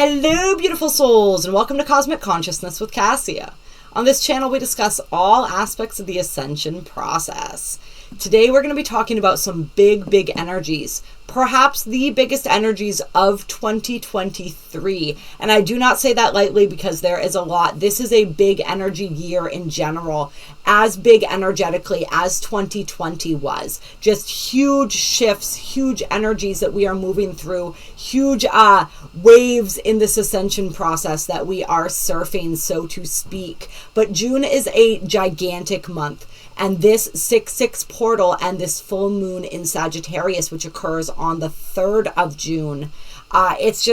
Hello, beautiful souls, and welcome to Cosmic Consciousness with Kassia. On this channel, we discuss all aspects of the ascension process. Today, we're going to be talking about some big energies, perhaps the biggest energies of 2023. And I do not say that lightly because there is a lot. This is a big energy year in general, as big energetically as 2020 was. Just huge shifts, huge energies that we are moving through, huge waves in this ascension process that we are surfing, so to speak. But June is a gigantic month. And this 6/6 portal and this full moon in Sagittarius, which occurs on the 3rd of June, it's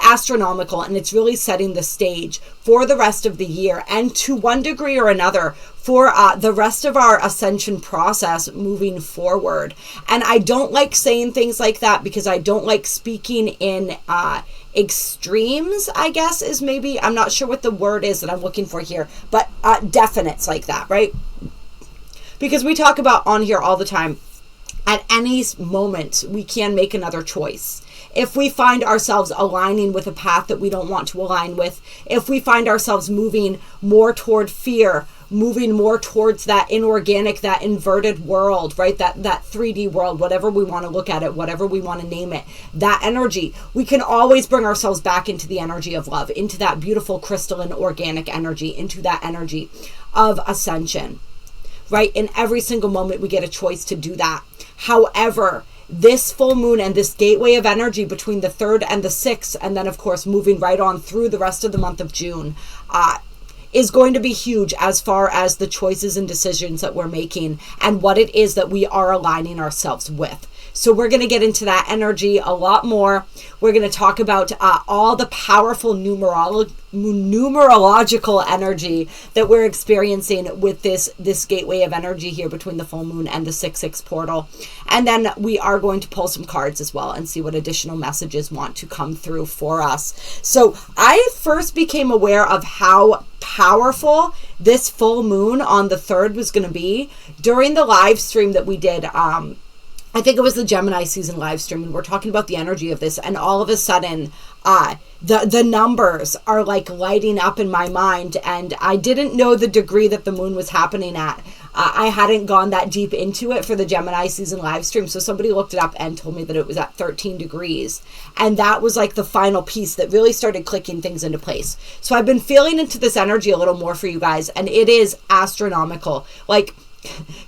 astronomical, and it's really setting the stage for the rest of the year, and to one degree or another for the rest of our ascension process moving forward. And I don't like saying things like that because I don't like speaking in extremes, I guess is maybe, I'm not sure what the word is that I'm looking for here, but definites like that, right? Because we talk about on here all the time, at any moment, we can make another choice. If we find ourselves aligning with a path that we don't want to align with, if we find ourselves moving more toward fear, moving more towards that inorganic, that inverted world, right? That 3D world, whatever we want to look at it, whatever we want to name it, that energy, we can always bring ourselves back into the energy of love, into that beautiful crystalline organic energy, into that energy of ascension. Right? In every single moment, we get a choice to do that. However, this full moon and this gateway of energy between the 3rd and the 6th, and then, of course, moving right on through the rest of the month of June, is going to be huge as far as the choices and decisions that we're making and what it is that we are aligning ourselves with. So we're going to get into that energy a lot more. We're going to talk about all the powerful numerological energy that we're experiencing with this gateway of energy here between the full moon and the 6/6 portal. And then we are going to pull some cards as well and see what additional messages want to come through for us. So I first became aware of how powerful this full moon on the 3rd was going to be during the live stream that we did. I think it was the Gemini season live stream, and we're talking about the energy of this, and all of a sudden the numbers are like lighting up in my mind, and I didn't know the degree that the moon was happening at. I hadn't gone that deep into it for the Gemini season live stream, so somebody looked it up and told me that it was at 13 degrees, and that was like the final piece that really started clicking things into place. So I've been feeling into this energy a little more for you guys, and it is astronomical. Like,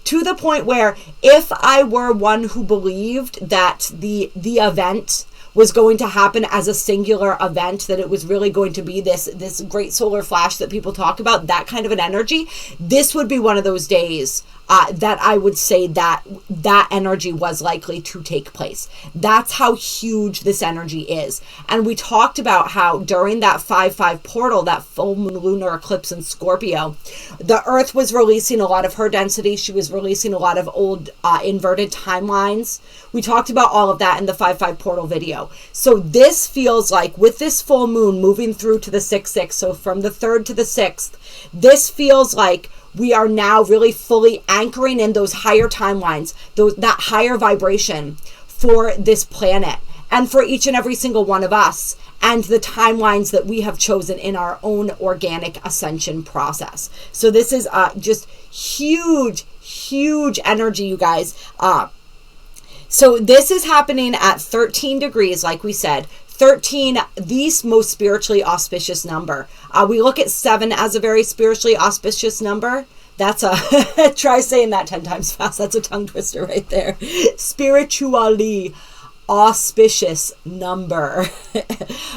to the point where if I were one who believed that the event was going to happen as a singular event, that it was really going to be this great solar flash that people talk about, that kind of an energy, this would be one of those days that I would say that energy was likely to take place. That's how huge this energy is. And we talked about how during that 5/5 portal, that full moon lunar eclipse in Scorpio, the Earth was releasing a lot of her density. She was releasing a lot of old inverted timelines. We talked about all of that in the 5/5 portal video. So this feels like, with this full moon moving through to the 6/6, so from the 3rd to the 6th, this feels like we are now really fully anchoring in those higher timelines, that higher vibration for this planet and for each and every single one of us, and the timelines that we have chosen in our own organic ascension process. So this is just huge energy, you guys. So this is happening at 13 degrees, like we said. 13, the most spiritually auspicious number. We look at 7 as a very spiritually auspicious number. That's try saying that 10 times fast. That's a tongue twister right there. Spiritually auspicious number.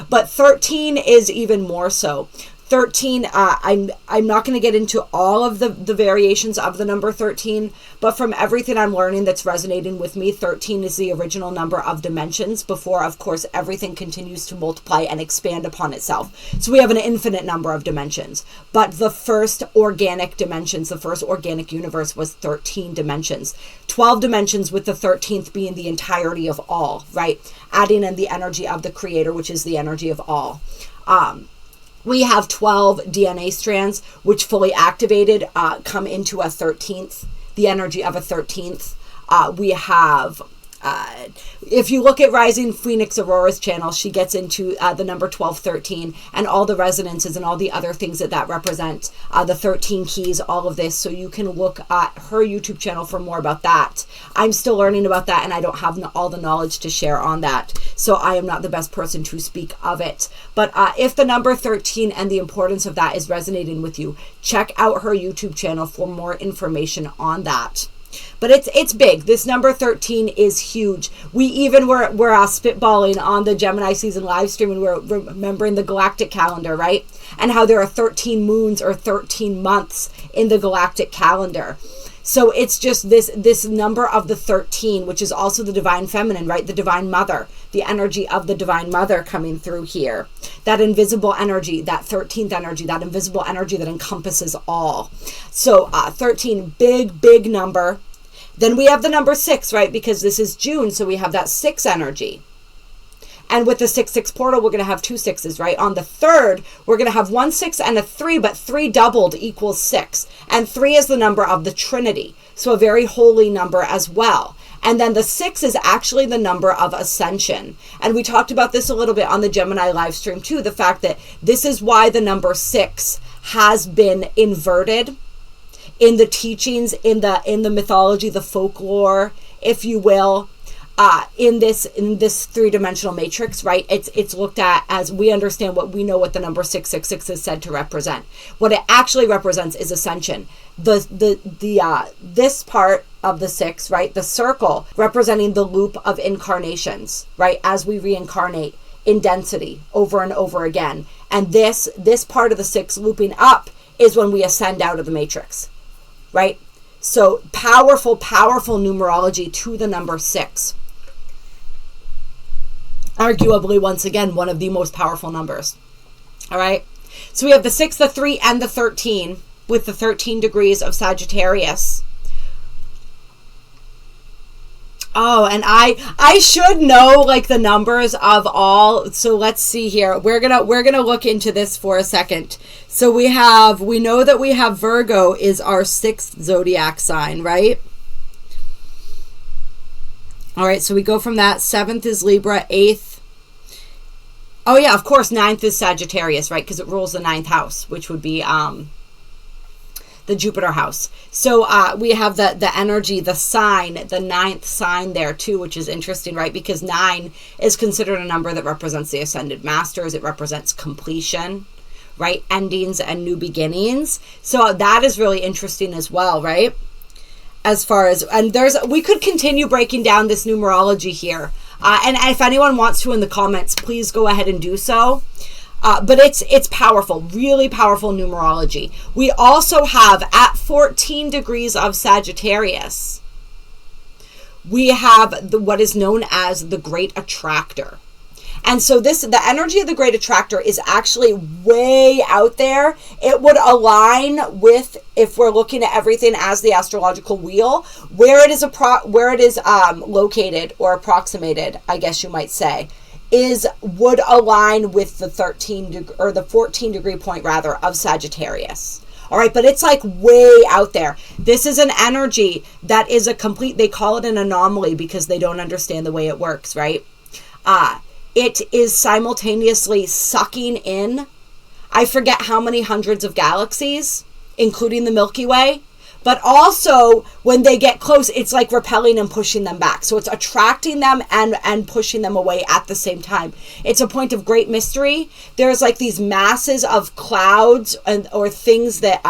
But 13 is even more so. 13, I'm not going to get into all of the variations of the number 13, but from everything I'm learning that's resonating with me, 13 is the original number of dimensions before, of course, everything continues to multiply and expand upon itself. So we have an infinite number of dimensions, but the first organic dimensions, the first organic universe was 13 dimensions, 12 dimensions with the 13th being the entirety of all, right? Adding in the energy of the creator, which is the energy of all. We have 12 DNA strands, which fully activated come into a 13th, the energy of a 13th. We have if you look at Rising Phoenix Aurora's channel, she gets into the number 1213 and all the resonances and all the other things that represent, the 13 keys, all of this. So you can look at her YouTube channel for more about that. I'm still learning about that, and I don't have all the knowledge to share on that. So I am not the best person to speak of it. But if the number 13 and the importance of that is resonating with you, check out her YouTube channel for more information on that. But it's big. This number 13 is huge. We even were spitballing on the Gemini season live stream, and we're remembering the galactic calendar, right? And how there are 13 moons or 13 months in the galactic calendar. So it's just this number of the 13, which is also the divine feminine, right? The divine mother, the energy of the divine mother coming through here. That invisible energy, that 13th energy, that invisible energy that encompasses all. So 13, big number. Then we have the number 6, right? Because this is June, so we have that 6 energy. And with the 6/6 portal, we're going to have 2 6s, right? On the 3rd, we're going to have 1 6 and a 3, but 3 doubled equals 6. And 3 is the number of the Trinity. So a very holy number as well. And then the 6 is actually the number of ascension. And we talked about this a little bit on the Gemini live stream too. The fact that this is why the number 6 has been inverted in the teachings, in the mythology, the folklore, if you will. In this three-dimensional matrix, right? It's looked at as, we understand what we know what the number 666 is said to represent. What it actually represents is ascension. This part of the 6, right? The circle representing the loop of incarnations, right? As we reincarnate in density over and over again. And this part of the 6 looping up is when we ascend out of the matrix, right? So powerful numerology to the number 6. Arguably, once again, one of the most powerful numbers. All right. So we have the 6, the 3, and the 13 with the 13 degrees of Sagittarius. Oh, and I should know like the numbers of all. So let's see here. We're gonna look into this for a second. So we know that we have Virgo is our 6th zodiac sign, right? All right, so we go from that. 7th is Libra, 8th. Oh yeah, of course, 9th is Sagittarius, right? Because it rules the 9th house, which would be the Jupiter house. So we have the energy, the sign, the 9th sign there too, which is interesting, right? Because 9 is considered a number that represents the ascended masters. It represents completion, right? Endings and new beginnings. So that is really interesting as well, right? As far as, and we could continue breaking down this numerology here. And if anyone wants to in the comments, please go ahead and do so. But it's powerful, really powerful numerology. We also have at 14 degrees of Sagittarius, we have what is known as the Great Attractor. And so the energy of the Great Attractor is actually way out there. It would align with, if we're looking at everything as the astrological wheel, where it is located or approximated, I guess you might say, would align with the 14 degree point rather of Sagittarius. All right, but it's like way out there. This is an energy that is they call it an anomaly because they don't understand the way it works, right? It is simultaneously sucking in, I forget how many hundreds of galaxies, including the Milky Way, but also when they get close, it's like repelling and pushing them back. So it's attracting them and pushing them away at the same time. It's a point of great mystery. There's like these masses of clouds or things that,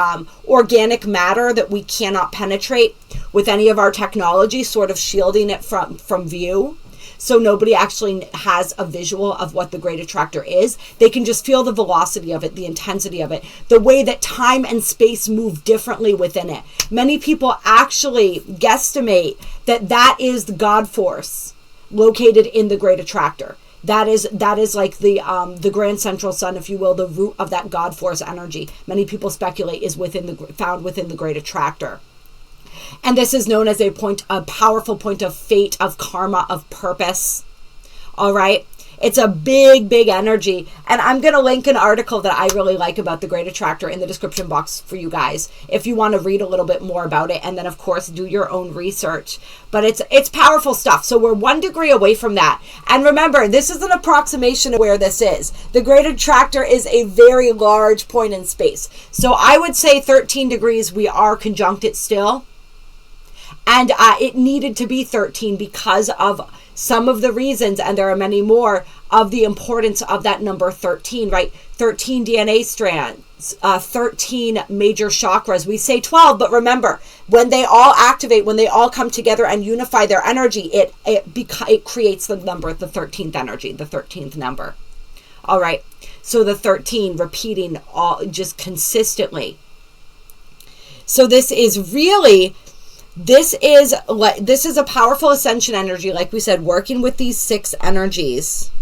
organic matter that we cannot penetrate with any of our technology, sort of shielding it from view. So nobody actually has a visual of what the Great Attractor is. They can just feel the velocity of it, the intensity of it, the way that time and space move differently within it. Many people actually guesstimate that is the God force located in the Great Attractor. That is like the grand central sun, if you will, the root of that God force energy. Many people speculate is found within the Great Attractor. And this is known as a powerful point of fate, of karma, of purpose. All right. It's a big, big energy. And I'm going to link an article that I really like about the Great Attractor in the description box for you guys if you want to read a little bit more about it. And then, of course, do your own research. But it's powerful stuff. So we're 1 degree away from that. And remember, this is an approximation of where this is. The Great Attractor is a very large point in space. So I would say 13 degrees, we are conjunct it still. And it needed to be 13 because of some of the reasons, and there are many more, of the importance of that number 13, right? 13 DNA strands, 13 major chakras. We say 12, but remember, when they all activate, when they all come together and unify their energy, it creates the number, the 13th energy, the 13th number. All right. So the 13 repeating all just consistently. So this is really... This is a powerful ascension energy, like we said, working with these 6 energies,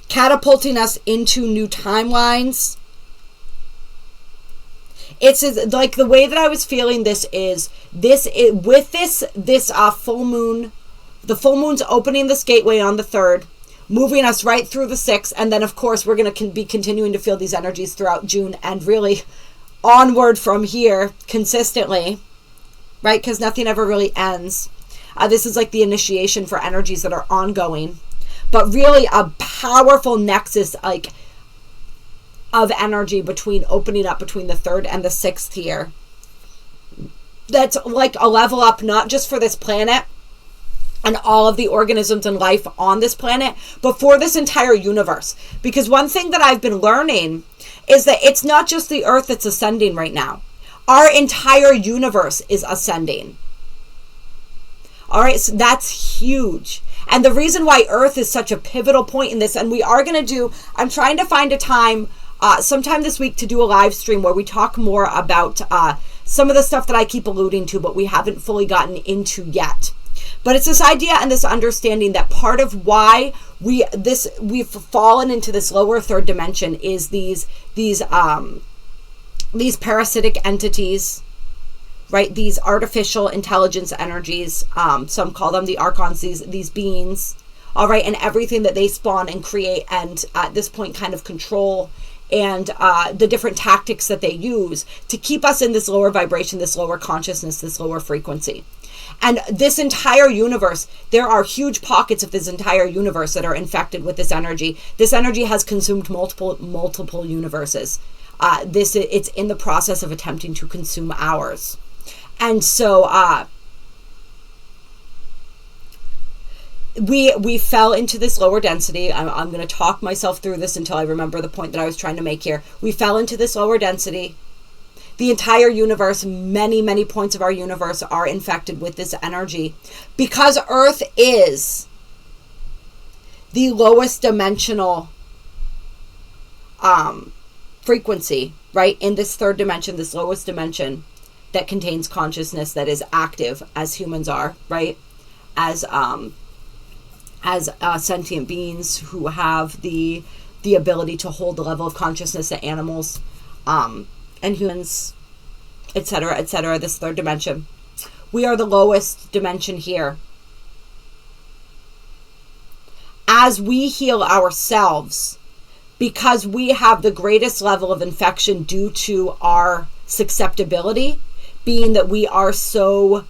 catapulting us into new timelines. It's like the way that I was feeling this is with this full moon, the full moon's opening this gateway on the 3rd, moving us right through the 6th, and then of course we're going to be continuing to feel these energies throughout June and really onward from here consistently, right? Because nothing ever really ends. This is like the initiation for energies that are ongoing, but really a powerful nexus like of energy between opening up between the 3rd and the 6th here. That's like a level up, not just for this planet and all of the organisms and life on this planet, but for this entire universe. Because one thing that I've been learning is that it's not just the Earth that's ascending right now. Our entire universe is ascending. All right, so that's huge. And the reason why Earth is such a pivotal point in this, and we are going to do, I'm trying to find a time, sometime this week, to do a live stream where we talk more about some of the stuff that I keep alluding to, but we haven't fully gotten into yet. But it's this idea and this understanding that part of why we've fallen into this lower 3rd dimension is these parasitic entities, right? These artificial intelligence energies. Some call them the archons, these beings, all right, and everything that they spawn and create, and at this point kind of control, and the different tactics that they use to keep us in this lower vibration, this lower consciousness, this lower frequency. And this entire universe, there are huge pockets of this entire universe that are infected with this energy. This energy has consumed multiple universes. It's in the process of attempting to consume ours. And so we fell into this lower density. I'm going to talk myself through this until I remember the point that I was trying to make here. We fell into this lower density. The entire universe, many points of our universe are infected with this energy because Earth is the lowest dimensional frequency, right? In this 3rd dimension, this lowest dimension that contains consciousness that is active as humans are, right? As sentient beings who have the ability to hold the level of consciousness that animals and humans, etc., this 3rd dimension. We are the lowest dimension here. As we heal ourselves, because we have the greatest level of infection due to our susceptibility, being that we are so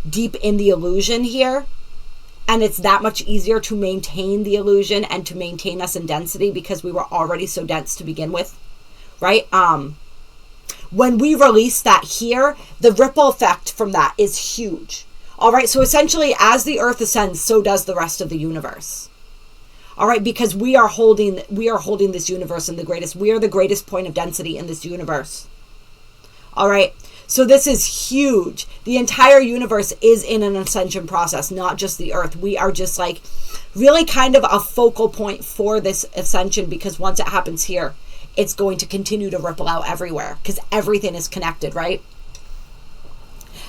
deep in the illusion here, and it's that much easier to maintain the illusion and to maintain us in density because we were already so dense to begin with, right? When we release that here, the ripple effect from that is huge. All right, so essentially as the Earth ascends, so does the rest of the universe. All right, because we are holding this universe in we are the greatest point of density in this universe. All right, so this is huge. The entire universe is in an ascension process, not just the Earth. We are just like really kind of a focal point for this ascension, because once it happens here, it's going to continue to ripple out everywhere because everything is connected, right?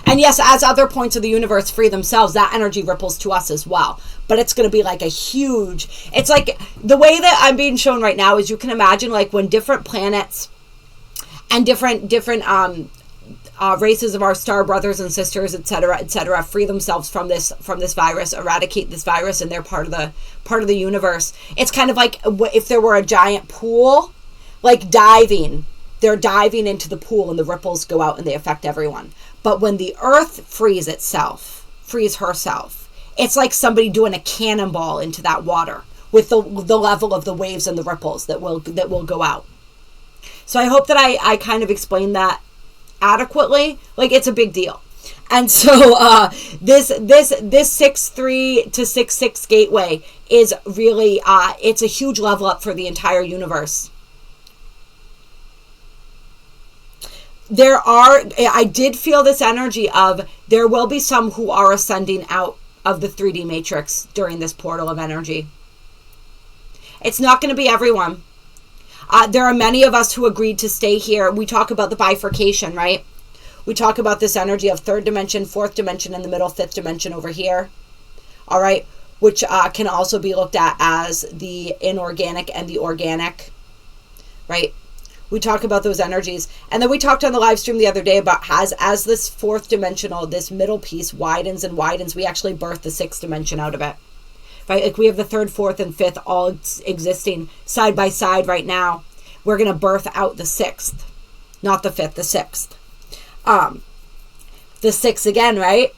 And yes, as other points of the universe free themselves, that energy ripples to us as well. But it's going to be like a huge, it's like the way that I'm being shown right now is you can imagine like when different planets and different races of our star brothers and sisters, etc., free themselves from this virus, eradicate this virus, and they're part of the universe. It's kind of like if there were a giant pool, like diving. They're diving into the pool, and the ripples go out, and they affect everyone. But when the earth frees herself, it's like somebody doing a cannonball into that water with the level of the waves and the ripples that will go out. So I hope that I kind of explained that adequately. Like, it's a big deal. And so this 6-3 to 6-6 gateway is really it's a huge level up for the entire universe. I did feel this energy of there will be some who are ascending out of the 3D matrix during this portal of energy. It's not going to be everyone. There are many of us who agreed to stay here. We talk about the bifurcation, right? We talk about this energy of third dimension, fourth dimension, and the middle fifth dimension over here. All right. Which can also be looked at as the inorganic and the organic, right? We talk about those energies. And then we talked on the live stream the other day about as this fourth dimensional, this middle piece widens and widens, we actually birth the sixth dimension out of it. Right? Like, we have the third, fourth, and fifth all existing side by side right now. We're going to birth out the sixth, not the fifth, the sixth. The sixth again, right?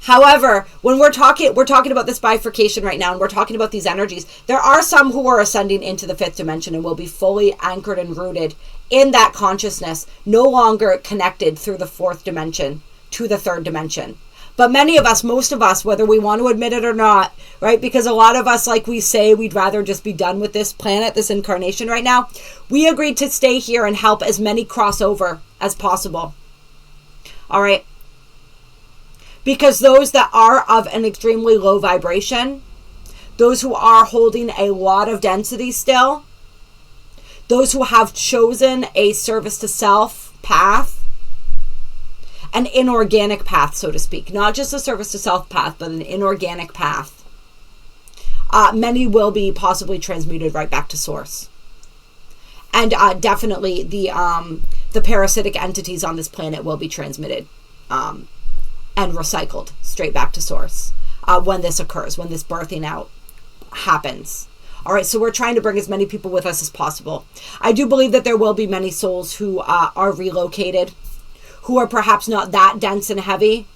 However, when we're talking about this bifurcation right now, and we're talking about these energies, there are some who are ascending into the fifth dimension and will be fully anchored and rooted in that consciousness, no longer connected through the fourth dimension to the third dimension. But many of us, most of us, whether we want to admit it or not, right? Because a lot of us, like we say, we'd rather just be done with this planet, this incarnation right now. We agreed to stay here and help as many cross over as possible. All right. Because those that are of an extremely low vibration, those who are holding a lot of density still, those who have chosen a service to self path, an inorganic path, so to speak, not just a service to self path, but an inorganic path, many will be possibly transmuted right back to source. And definitely the parasitic entities on this planet will be transmitted and recycled straight back to source when this occurs, when this birthing out happens. All right, so we're trying to bring as many people with us as possible. I do believe that there will be many souls who are relocated, who are perhaps not that dense and heavy,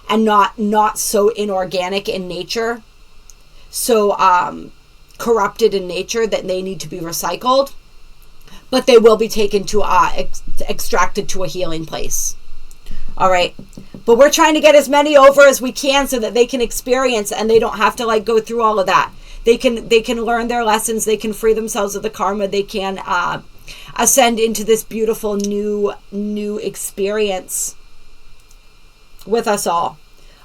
and not so inorganic in nature, so corrupted in nature that they need to be recycled, but they will be taken to extracted to a healing place. All right, but we're trying to get as many over as we can so that they can experience, and they don't have to go through all of that. They can learn their lessons. They can free themselves of the karma. They can ascend into this beautiful new experience with us all.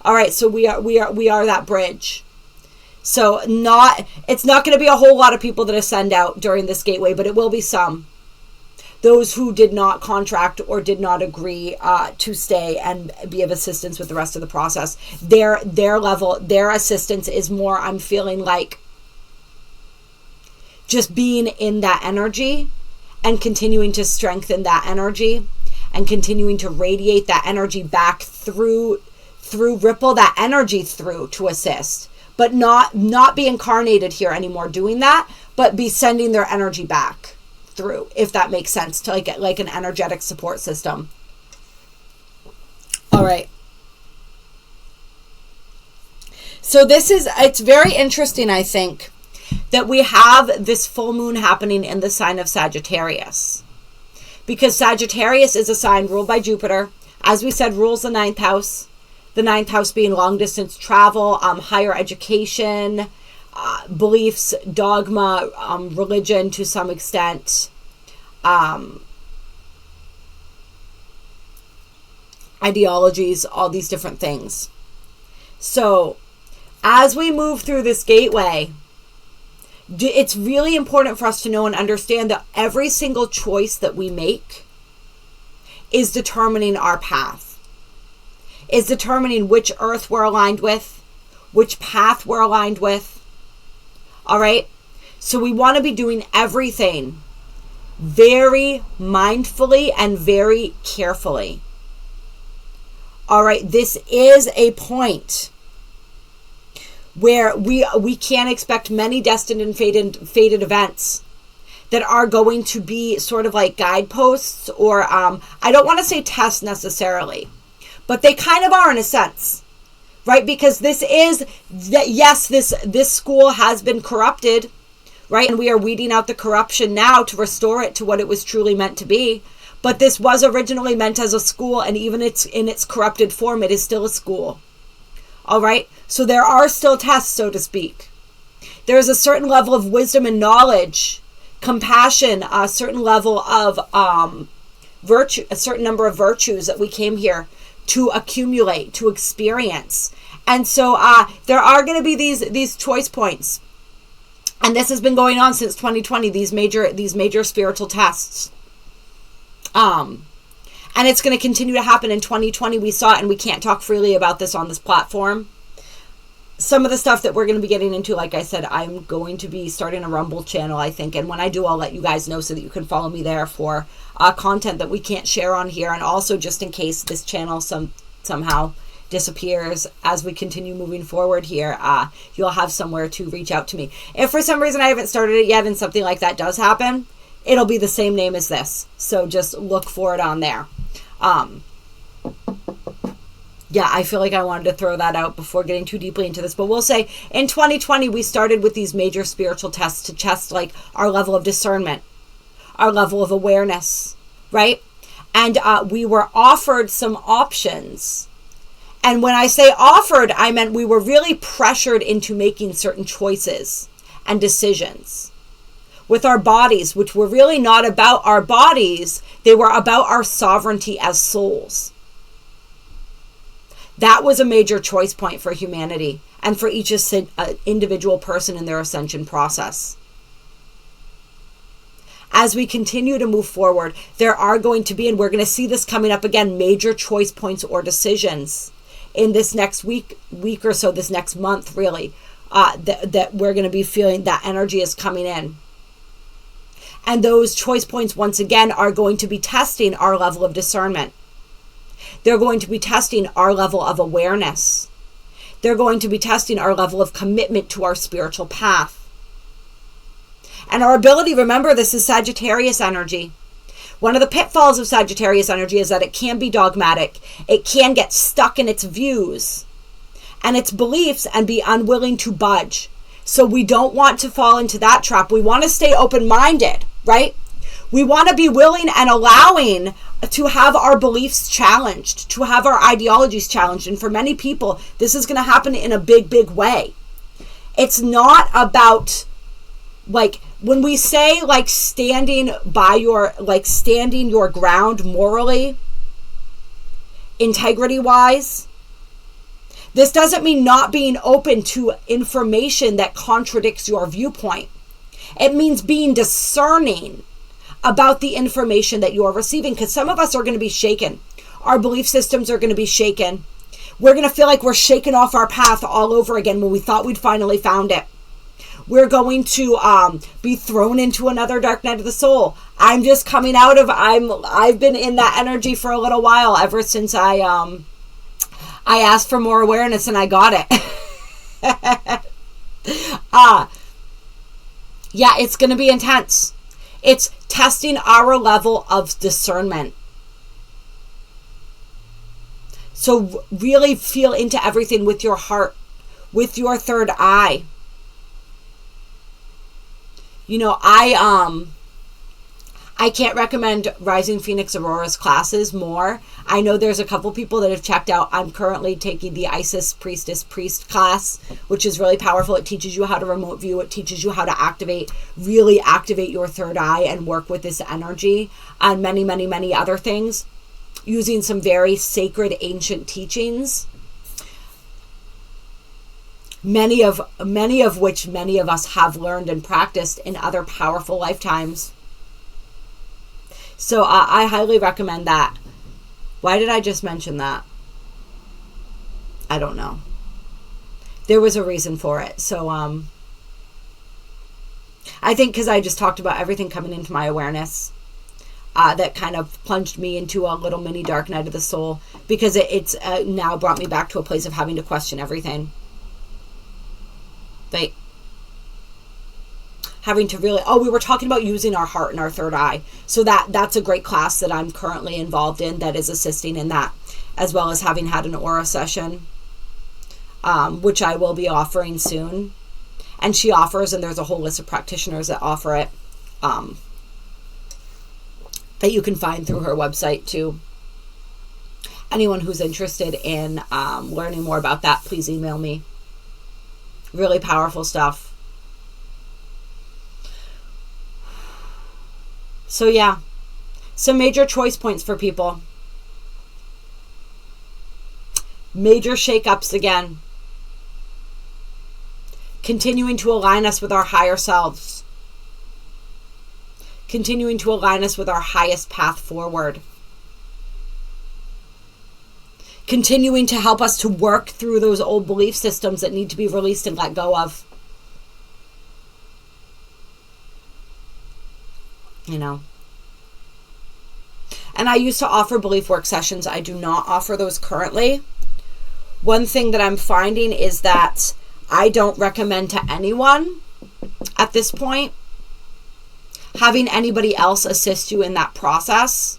All right, so we are that bridge. So it's not going to be a whole lot of people that ascend out during this gateway, but it will be some. Those who did not contract or did not agree to stay and be of assistance with the rest of the process, their level, their assistance is more, I'm feeling like, just being in that energy and continuing to strengthen that energy and continuing to radiate that energy back through ripple that energy through to assist, but not be incarnated here anymore doing that, but be sending their energy back through, if that makes sense, to like an energetic support system. All right. So it's very interesting, I think, that we have this full moon happening in the sign of Sagittarius, because Sagittarius is a sign ruled by Jupiter. As we said, rules the ninth house being long distance travel, higher education, beliefs, dogma, religion to some extent, ideologies, all these different things. So as we move through this gateway, it's really important for us to know and understand that every single choice that we make is determining our path, is determining which earth we're aligned with, which path we're aligned with. All right. So we want to be doing everything very mindfully and very carefully. All right, this is a point where we can expect many destined and fated events that are going to be sort of like guideposts, or I don't want to say tests necessarily, but they kind of are in a sense, right? Because this is that, yes, this school has been corrupted, right? And we are weeding out the corruption now to restore it to what it was truly meant to be. But this was originally meant as a school, and even in its corrupted form, it is still a school. All right? So there are still tests, so to speak. There is a certain level of wisdom and knowledge, compassion, a certain level of virtue, a certain number of virtues that we came here to accumulate, to experience. And so there are going to be these choice points. And this has been going on since 2020, these major spiritual tests. And it's going to continue to happen in 2020. We saw it, and we can't talk freely about this on this platform. Some of the stuff that we're going to be getting into, like I said, I'm going to be starting a Rumble channel, I think. And when I do, I'll let you guys know so that you can follow me there for content that we can't share on here. And also just in case this channel somehow disappears as we continue moving forward here, you'll have somewhere to reach out to me. If for some reason I haven't started it yet and something like that does happen, it'll be the same name as this. So just look for it on there. Yeah, I feel like I wanted to throw that out before getting too deeply into this. But we'll say in 2020, we started with these major spiritual tests to test like our level of discernment, our level of awareness, right? And we were offered some options. And when I say offered, I meant we were really pressured into making certain choices and decisions with our bodies, which were really not about our bodies. They were about our sovereignty as souls. That was a major choice point for humanity and for each individual person in their ascension process. As we continue to move forward, there are going to be, and we're going to see this coming up again, major choice points or decisions in this next week or so, this next month, really, that we're going to be feeling that energy is coming in. And those choice points, once again, are going to be testing our level of discernment. They're going to be testing our level of awareness. They're going to be testing our level of commitment to our spiritual path. And our ability, remember, this is Sagittarius energy. One of the pitfalls of Sagittarius energy is that it can be dogmatic. It can get stuck in its views and its beliefs and be unwilling to budge. So we don't want to fall into that trap. We want to stay open-minded, right? We want to be willing and allowing to have our beliefs challenged, to have our ideologies challenged. And for many people, this is going to happen in a big, big way. It's not about, like, when we say, like, standing your ground morally, integrity-wise, this doesn't mean not being open to information that contradicts your viewpoint. It means being discerning about the information that you're receiving, because some of us are going to be shaken. Our belief systems are going to be shaken. We're going to feel like we're shaking off our path all over again when we thought we'd finally found it. We're going to be thrown into another dark night of the soul. I'm just coming out of, I've been in that energy for a little while, ever since I asked for more awareness and I got it. Yeah, it's going to be intense. It's testing our level of discernment. So really feel into everything with your heart, with your third eye. You know, I can't recommend Rising Phoenix Aurora's classes more. I know there's a couple people that have checked out. I'm currently taking the Isis Priest class, which is really powerful. It teaches you how to remote view. It teaches you how to really activate your third eye and work with this energy, and many, many, many other things, using some very sacred ancient teachings. Many of which many of us have learned and practiced in other powerful lifetimes. So I highly recommend that. Why did I just mention that? I don't know. There was a reason for it. So I think because I just talked about everything coming into my awareness. that kind of plunged me into a little mini dark night of the soul, because it's now brought me back to a place of having to question everything. Like, having to really, we were talking about using our heart and our third eye. So that's a great class that I'm currently involved in that is assisting in that, as well as having had an aura session, which I will be offering soon. And she offers, and there's a whole list of practitioners that offer it, that you can find through her website too. Anyone who's interested in learning more about that, please email me. Really powerful stuff. So yeah, some major choice points for people. Major shakeups again. Continuing to align us with our higher selves. Continuing to align us with our highest path forward. Continuing to help us to work through those old belief systems that need to be released and let go of. You know. And I used to offer belief work sessions. I do not offer those currently. One thing that I'm finding is that I don't recommend to anyone at this point having anybody else assist you in that process.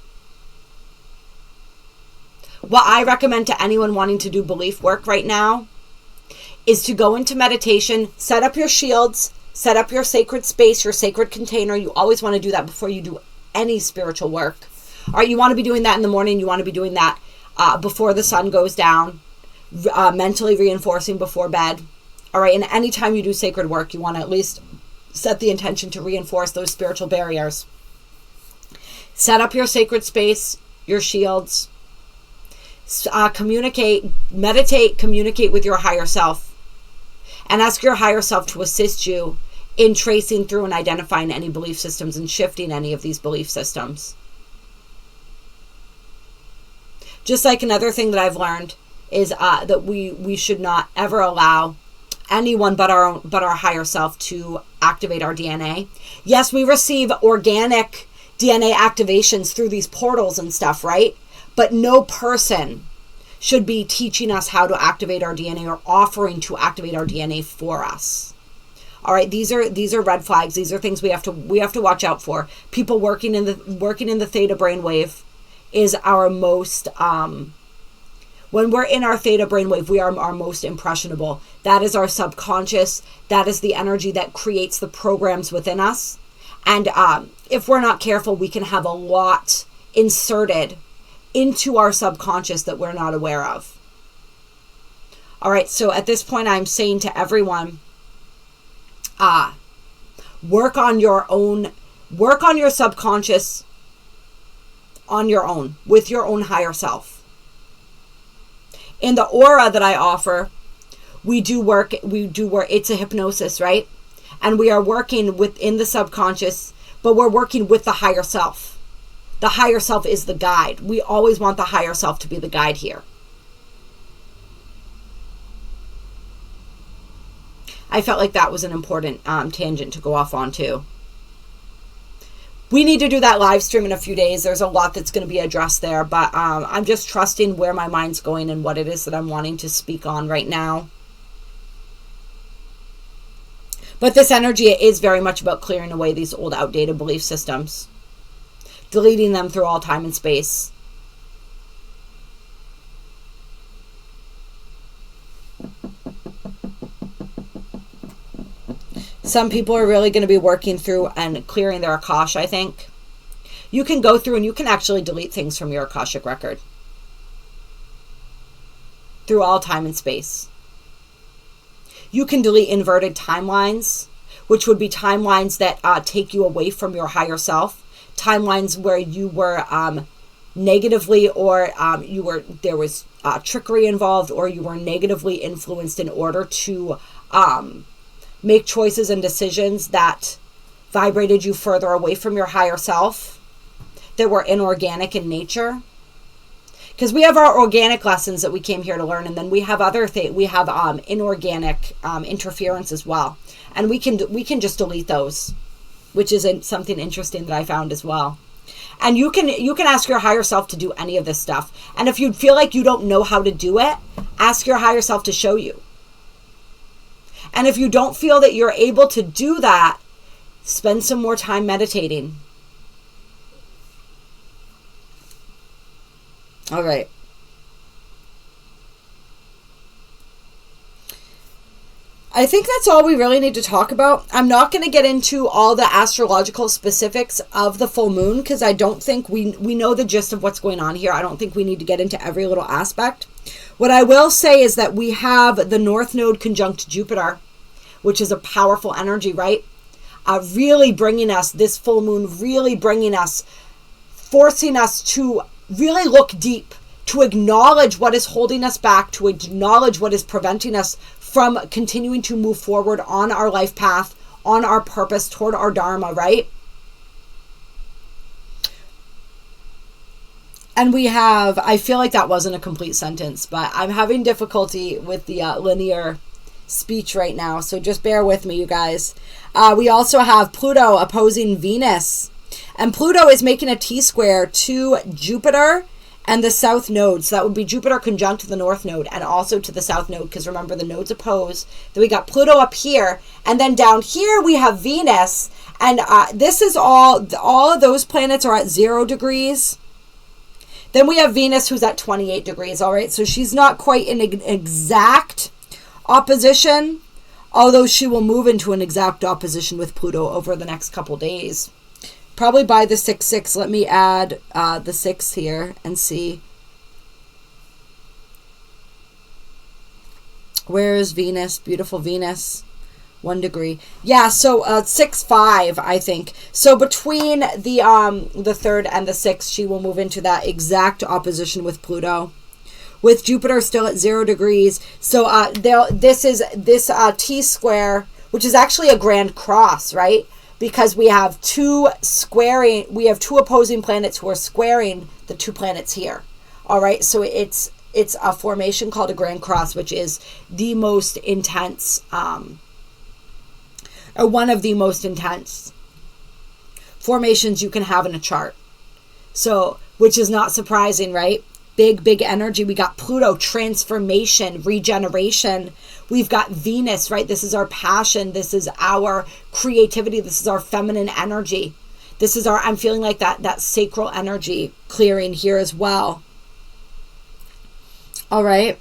What I recommend to anyone wanting to do belief work right now is to go into meditation, set up your shields, set up your sacred space, your sacred container. You always want to do that before you do any spiritual work. All right, you want to be doing that in the morning. You want to be doing that before the sun goes down, mentally reinforcing before bed. All right, and anytime you do sacred work, you want to at least set the intention to reinforce those spiritual barriers. Set up your sacred space, your shields. Communicate, meditate, communicate with your higher self. And ask your higher self to assist you in tracing through and identifying any belief systems and shifting any of these belief systems. Just like another thing that I've learned is that we should not ever allow anyone but our higher self to activate our DNA. Yes, we receive organic DNA activations through these portals and stuff, right? But no person should be teaching us how to activate our DNA or offering to activate our DNA for us. All right, these are red flags. These are things we have to watch out for. People working in the theta brainwave is our most when we're in our theta brainwave, we are our most impressionable. That is our subconscious. That is the energy that creates the programs within us. And if we're not careful, we can have a lot inserted into our subconscious that we're not aware of. All right, so at this point, I'm saying to everyone, work on your subconscious on your own, with your own higher self. In the aura that I offer, we do work, it's a hypnosis, right? And we are working within the subconscious, but we're working with the higher self. The higher self is the guide. We always want the higher self to be the guide here. I felt like that was an important tangent to go off on too. We need to do that live stream in a few days. There's a lot that's going to be addressed there, but I'm just trusting where my mind's going and what it is that I'm wanting to speak on right now. But this energy is very much about clearing away these old, outdated belief systems, deleting them through all time and space. Some people are really going to be working through and clearing their Akasha, I think. You can go through and you can actually delete things from your Akashic record through all time and space. You can delete inverted timelines, which would be timelines that take you away from your higher self. Timelines where you were negatively or there was trickery involved, or you were negatively influenced in order to make choices and decisions that vibrated you further away from your higher self, that were inorganic in nature. Because we have our organic lessons that we came here to learn, and then we have other things. We have inorganic interference as well, and we can just delete those, which is something interesting that I found as well. And you can ask your higher self to do any of this stuff. And if you feel like you don't know how to do it, ask your higher self to show you. And if you don't feel that you're able to do that, spend some more time meditating. All right. I think that's all we really need to talk about. I'm not going to get into all the astrological specifics of the full moon because I don't think we know the gist of what's going on here. I don't think we need to get into every little aspect. What I will say is that we have the North Node conjunct Jupiter, which is a powerful energy, right? Really bringing us, this full moon, really bringing us, forcing us to really look deep, to acknowledge what is holding us back, to acknowledge what is preventing us from continuing to move forward on our life path, on our purpose, toward our dharma, right? And we have, I feel like that wasn't a complete sentence, but I'm having difficulty with the linear speech right now, so just bear with me, you guys. We also have Pluto opposing Venus, and Pluto is making a T-square to Jupiter and the South Node. So that would be Jupiter conjunct the North Node and also to the South Node, because remember, the nodes oppose. Then we got Pluto up here, and then down here we have Venus, and this is all of those planets are at 0 degrees. Then we have Venus, who's at 28 degrees, all right? So she's not quite in an exact opposition, although she will move into an exact opposition with Pluto over the next couple days. Probably by the 6-6. Let me add the 6 here and see. Where is Venus? Beautiful Venus. 1 degree. Yeah, so 6-5, I think. So between the 3rd and the 6th, she will move into that exact opposition with Pluto, with Jupiter still at 0 degrees. So this T-square, which is actually a grand cross, right? Because we have two opposing planets who are squaring the 2 planets here. All right, so it's a formation called a grand cross, which is the most intense, or one of the most intense formations you can have in a chart. So, which is not surprising, right? Big energy. We got Pluto, transformation, regeneration. We've got Venus, right? This is our passion. This is our creativity. This is our feminine energy. This is I'm feeling like that sacral energy clearing here as well. All right.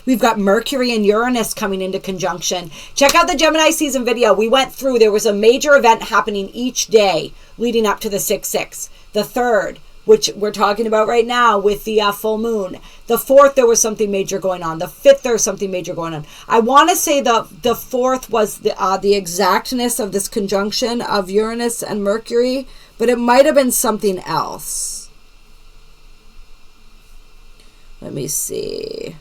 We've got Mercury and Uranus coming into conjunction. Check out the Gemini season video. We went through, there was a major event happening each day leading up to the 6-6. The 3rd, which we're talking about right now with the full moon. The 4th, there was something major going on. The 5th, there was something major going on. I want to say the 4th was the exactness of this conjunction of Uranus and Mercury, but it might have been something else. Let me see.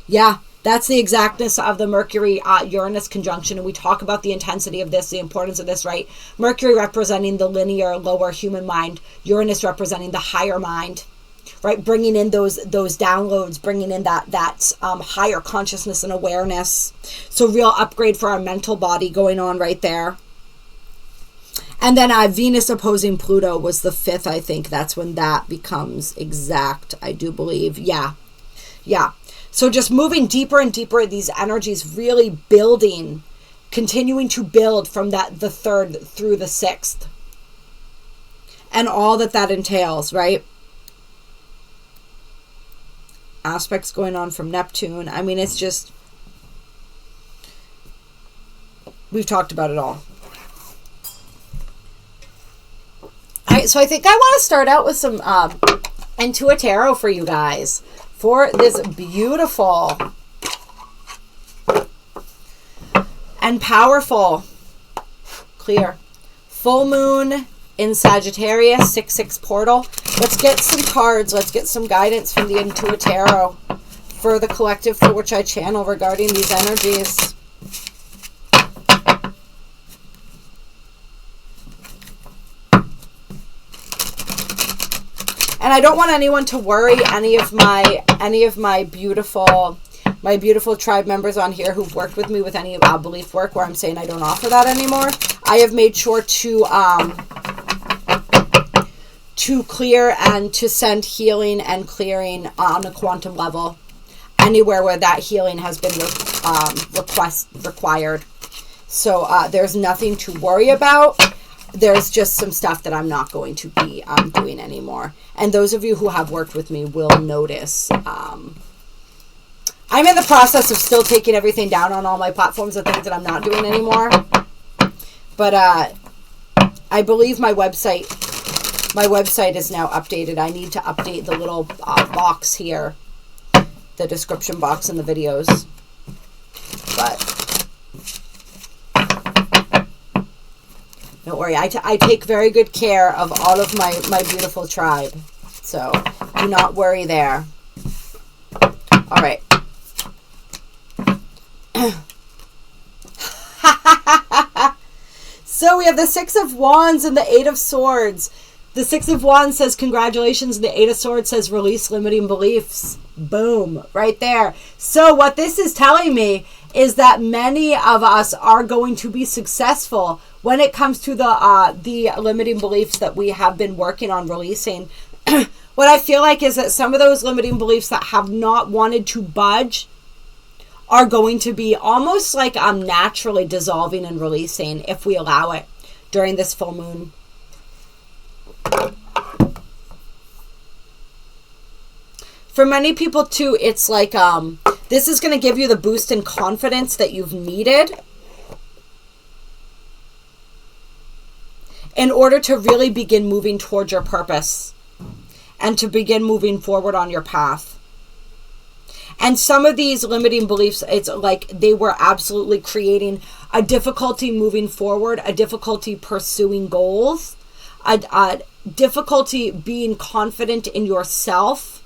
Yeah, that's the exactness of the Mercury-Uranus conjunction, and we talk about the intensity of this, the importance of this, right? Mercury representing the linear, lower human mind, Uranus representing the higher mind, right? Bringing in those downloads, bringing in that higher consciousness and awareness. So real upgrade for our mental body going on right there. And then Venus opposing Pluto was the 5th, I think. That's when that becomes exact, I do believe. Yeah. So just moving deeper and deeper, these energies really building, continuing to build from the 3rd through the 6th. And all that entails, right? Aspects going on from Neptune. I mean, it's just, we've talked about it all. All right, so I think I want to start out with some Intuit Tarot for you guys, for this beautiful and powerful, clear full moon in Sagittarius, 6-6 portal. Let's get some cards. Let's get some guidance from the Intuit Tarot for the collective for which I channel regarding these energies. And I don't want anyone to worry, any of my beautiful My beautiful tribe members on here who've worked with me with any belief work where I'm saying I don't offer that anymore, I have made sure to clear and to send healing and clearing on a quantum level anywhere where that healing has been required. So there's nothing to worry about. There's just some stuff that I'm not going to be doing anymore. And those of you who have worked with me will notice. I'm in the process of still taking everything down on all my platforms, the things that I'm not doing anymore. But I believe my website is now updated. I need to update the little box here, the description box in the videos. But don't worry, I take very good care of all of my beautiful tribe. So do not worry there. All right. So we have the Six of Wands and the Eight of Swords. The Six of Wands says congratulations, and the Eight of Swords says release limiting beliefs. Boom, right there. So what this is telling me is that many of us are going to be successful when it comes to the limiting beliefs that we have been working on releasing. What I feel like is that some of those limiting beliefs that have not wanted to budge are going to be almost like naturally dissolving and releasing if we allow it during this full moon. For many people too, it's like this is going to give you the boost in confidence that you've needed in order to really begin moving towards your purpose and to begin moving forward on your path. And some of these limiting beliefs, it's like they were absolutely creating a difficulty moving forward, a difficulty pursuing goals, a difficulty being confident in yourself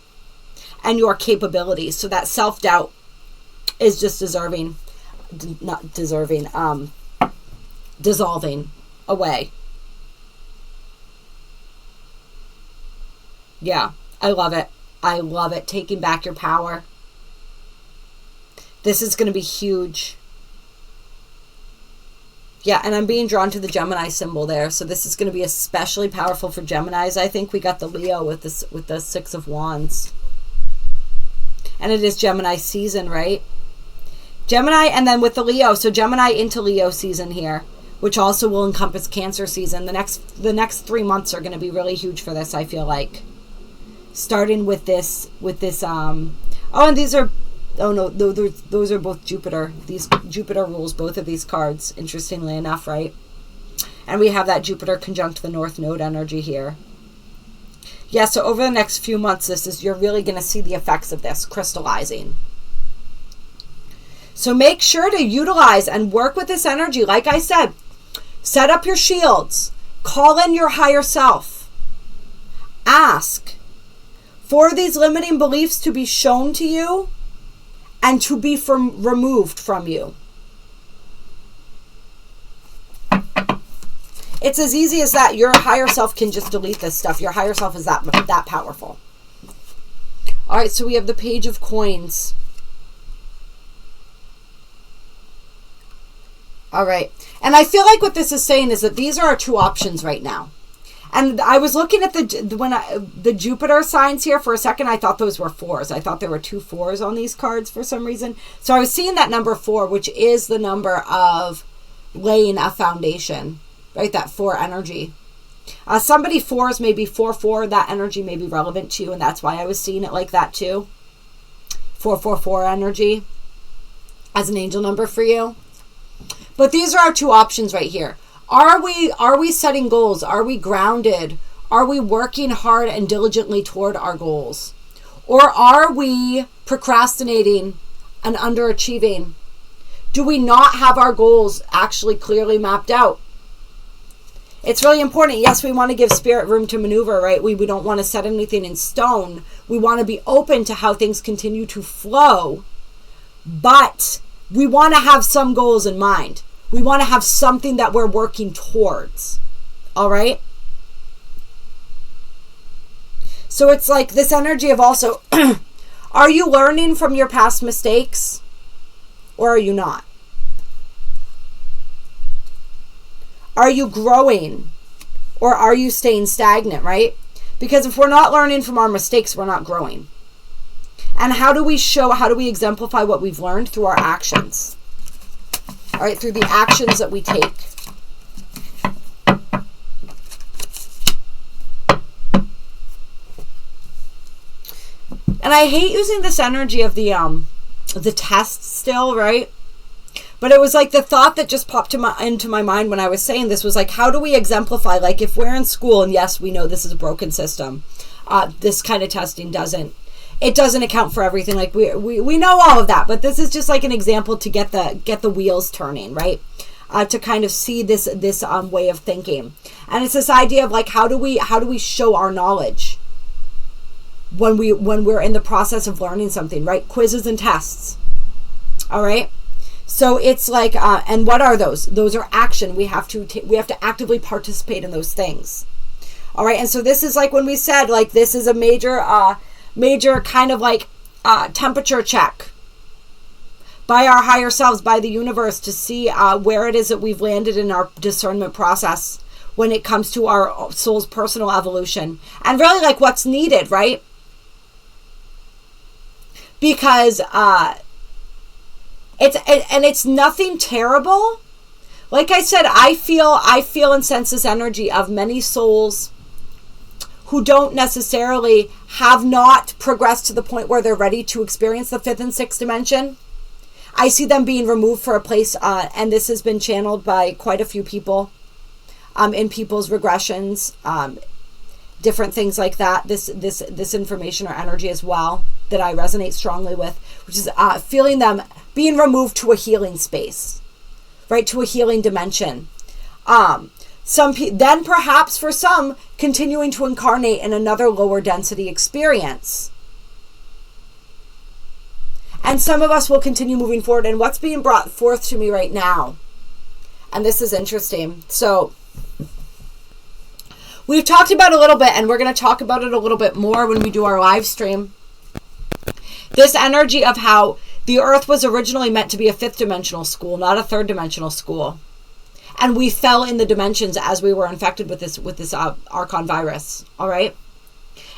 and your capabilities. So that self-doubt is just dissolving away. Yeah, I love it. I love it. Taking back your power. This is going to be huge. Yeah, and I'm being drawn to the Gemini symbol there. So this is going to be especially powerful for Geminis. I think we got the Leo with the Six of Wands. And it is Gemini season, right? Gemini, and then with the Leo. So Gemini into Leo season here, which also will encompass Cancer season. The next 3 months are going to be really huge for this, I feel like. Starting with this, oh, and these are, oh no, those are both Jupiter. Jupiter rules both of these cards, interestingly enough, right? And we have that Jupiter conjunct the North Node energy here. Yeah, so over the next few months, you're really going to see the effects of this crystallizing. So make sure to utilize and work with this energy. Like I said, set up your shields. Call in your higher self. Ask for these limiting beliefs to be shown to you and to be removed from you. It's as easy as that. Your higher self can just delete this stuff. Your higher self is that powerful. All right, so we have the Page of Coins. All right. And I feel like what this is saying is that these are our two options right now. And I was looking at the Jupiter signs here for a second. I thought those were 4s. I thought there were 2 4s on these cards for some reason. So I was seeing that number 4, which is the number of laying a foundation, right? That 4 energy. Somebody 4s may be 4-4. That energy may be relevant to you, and that's why I was seeing it like that too. 4-4-4 energy as an angel number for you. But these are our two options right here. Are we setting goals? Are we grounded? Are we working hard and diligently toward our goals? Or are we procrastinating and underachieving? Do we not have our goals actually clearly mapped out? It's really important. Yes, we want to give spirit room to maneuver, right? We don't want to set anything in stone. We want to be open to how things continue to flow. But we want to have some goals in mind. We want to have something that we're working towards. All right? So it's like this energy of also, Are you learning from your past mistakes, or are you not? Are you growing, or are you staying stagnant, right? Because if we're not learning from our mistakes, we're not growing. And how do we exemplify what we've learned? Through our actions. All right, through the actions that we take. And I hate using this energy of the test still, right? But it was like the thought that just popped into my mind when I was saying this was like, how do we exemplify? Like if we're in school, and yes, we know this is a broken system, this kind of testing doesn't account for everything. Like we know all of that, but this is just like an example to get the wheels turning, right? To kind of see this way of thinking. And it's this idea of like, how do we show our knowledge when we're in the process of learning something, right? Quizzes and tests. All right. So it's like, and what are those? Those are action. We have to actively participate in those things. All right. And so this is like when we said, like, this is a major kind of like temperature check by our higher selves, by the universe, to see where it is that we've landed in our discernment process when it comes to our soul's personal evolution, and really like what's needed, right? Because it's nothing terrible. Like I said, I feel and sense this energy of many souls who don't necessarily have not progressed to the point where they're ready to experience the fifth and sixth dimension. I see them being removed for a place, and this has been channeled by quite a few people in people's regressions, different things like that. This information or energy as well that I resonate strongly with, which is feeling them being removed to a healing space, right? To a healing dimension. Then perhaps for some, continuing to incarnate in another lower density experience. And some of us will continue moving forward. And what's being brought forth to me right now, and this is interesting. So we've talked about a little bit, and we're going to talk about it a little bit more when we do our live stream. This energy of how the earth was originally meant to be a fifth dimensional school, not a third dimensional school. And we fell in the dimensions as we were infected with this Archon virus. All right.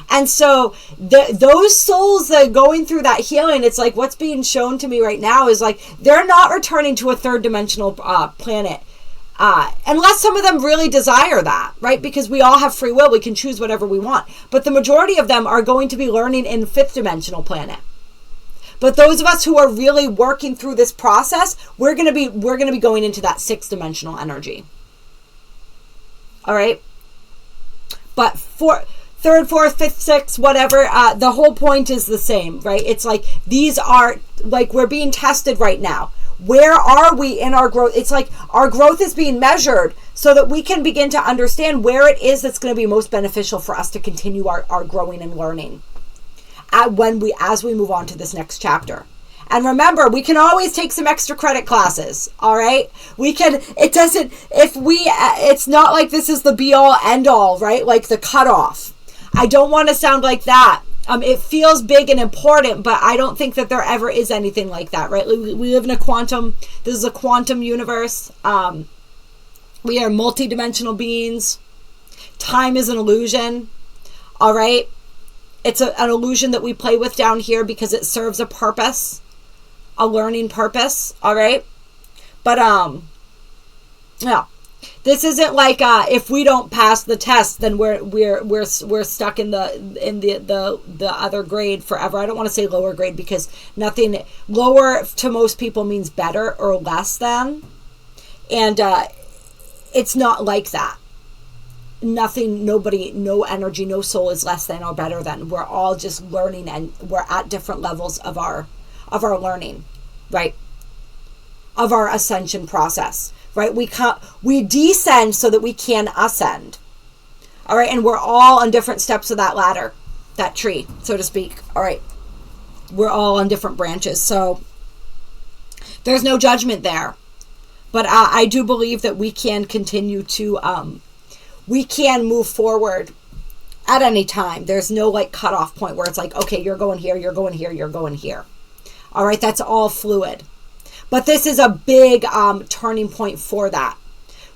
And so those souls that are going through that healing, it's like what's being shown to me right now is like they're not returning to a third dimensional planet. Unless some of them really desire that, right? Because we all have free will. We can choose whatever we want. But the majority of them are going to be learning in fifth dimensional planet. But those of us who are really working through this process, we're going to be going into that sixth dimensional energy. All right. But for third, fourth, fifth, sixth, whatever, the whole point is the same, right? It's like these are like we're being tested right now. Where are we in our growth? It's like our growth is being measured so that we can begin to understand where it is that's going to be most beneficial for us to continue our growing and learning as we move on to this next chapter. And remember, we can always take some extra credit classes. All right. It's not like this is the be all end all, right? Like the cutoff. I don't want to sound like that. It feels big and important, but I don't think that there ever is anything like that, right? We live in this is a quantum universe. We are multidimensional beings. Time is an illusion. All right. It's an illusion that we play with down here because it serves a purpose, a learning purpose. All right. But, yeah. This isn't like if we don't pass the test, then we're stuck in the other grade forever. I don't want to say lower grade because nothing lower to most people means better or less than, and it's not like that. Nothing, nobody, no energy, no soul is less than or better than. We're all just learning, and we're at different levels of our learning, right? Of our ascension process. Right, we descend so that we can ascend. All right, and we're all on different steps of that ladder, that tree, so to speak. All right, we're all on different branches, so there's no judgment there. But I do believe that we can continue to, we can move forward at any time. There's no like cutoff point where it's like, okay, you're going here, you're going here, you're going here. All right, that's all fluid. But this is a big turning point for that,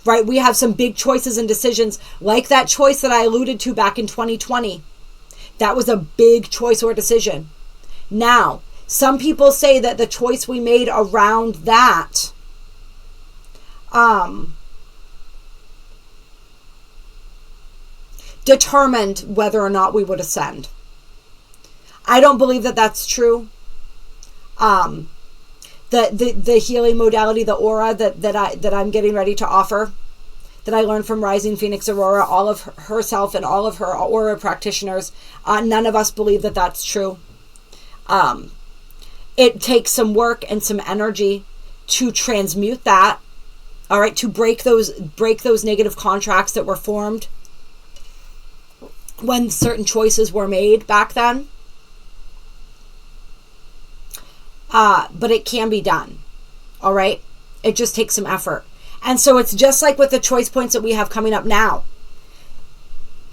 right? We have some big choices and decisions, like that choice that I alluded to back in 2020. That was a big choice or decision. Now, some people say that the choice we made around that determined whether or not we would ascend. I don't believe that that's true. The healing modality, the aura that I'm getting ready to offer, that I learned from Rising Phoenix Aurora, all of herself and all of her aura practitioners, none of us believe that that's true. It takes some work and some energy to transmute that. All right, to break those negative contracts that were formed when certain choices were made back then. But it can be done. All right, it just takes some effort. And so it's just like with the choice points that we have coming up now.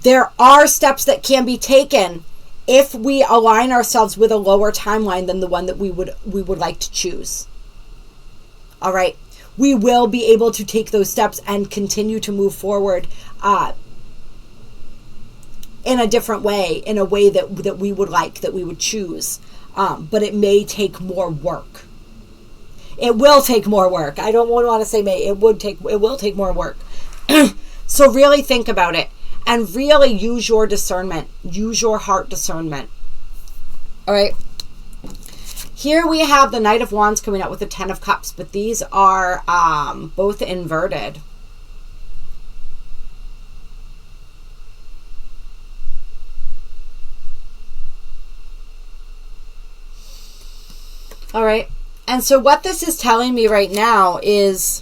There are steps that can be taken if we align ourselves with a lower timeline than the one that we would like to choose. All right, we will be able to take those steps and continue to move forward in a different way, in a way that we would like, that we would choose. But it may take more work. It will take more work. I don't want to say may. It will take more work. So really think about it and really use your discernment. Use your heart discernment. All right. Here we have the Knight of Wands coming out with the Ten of Cups, but these are both inverted. All right. And so what this is telling me right now is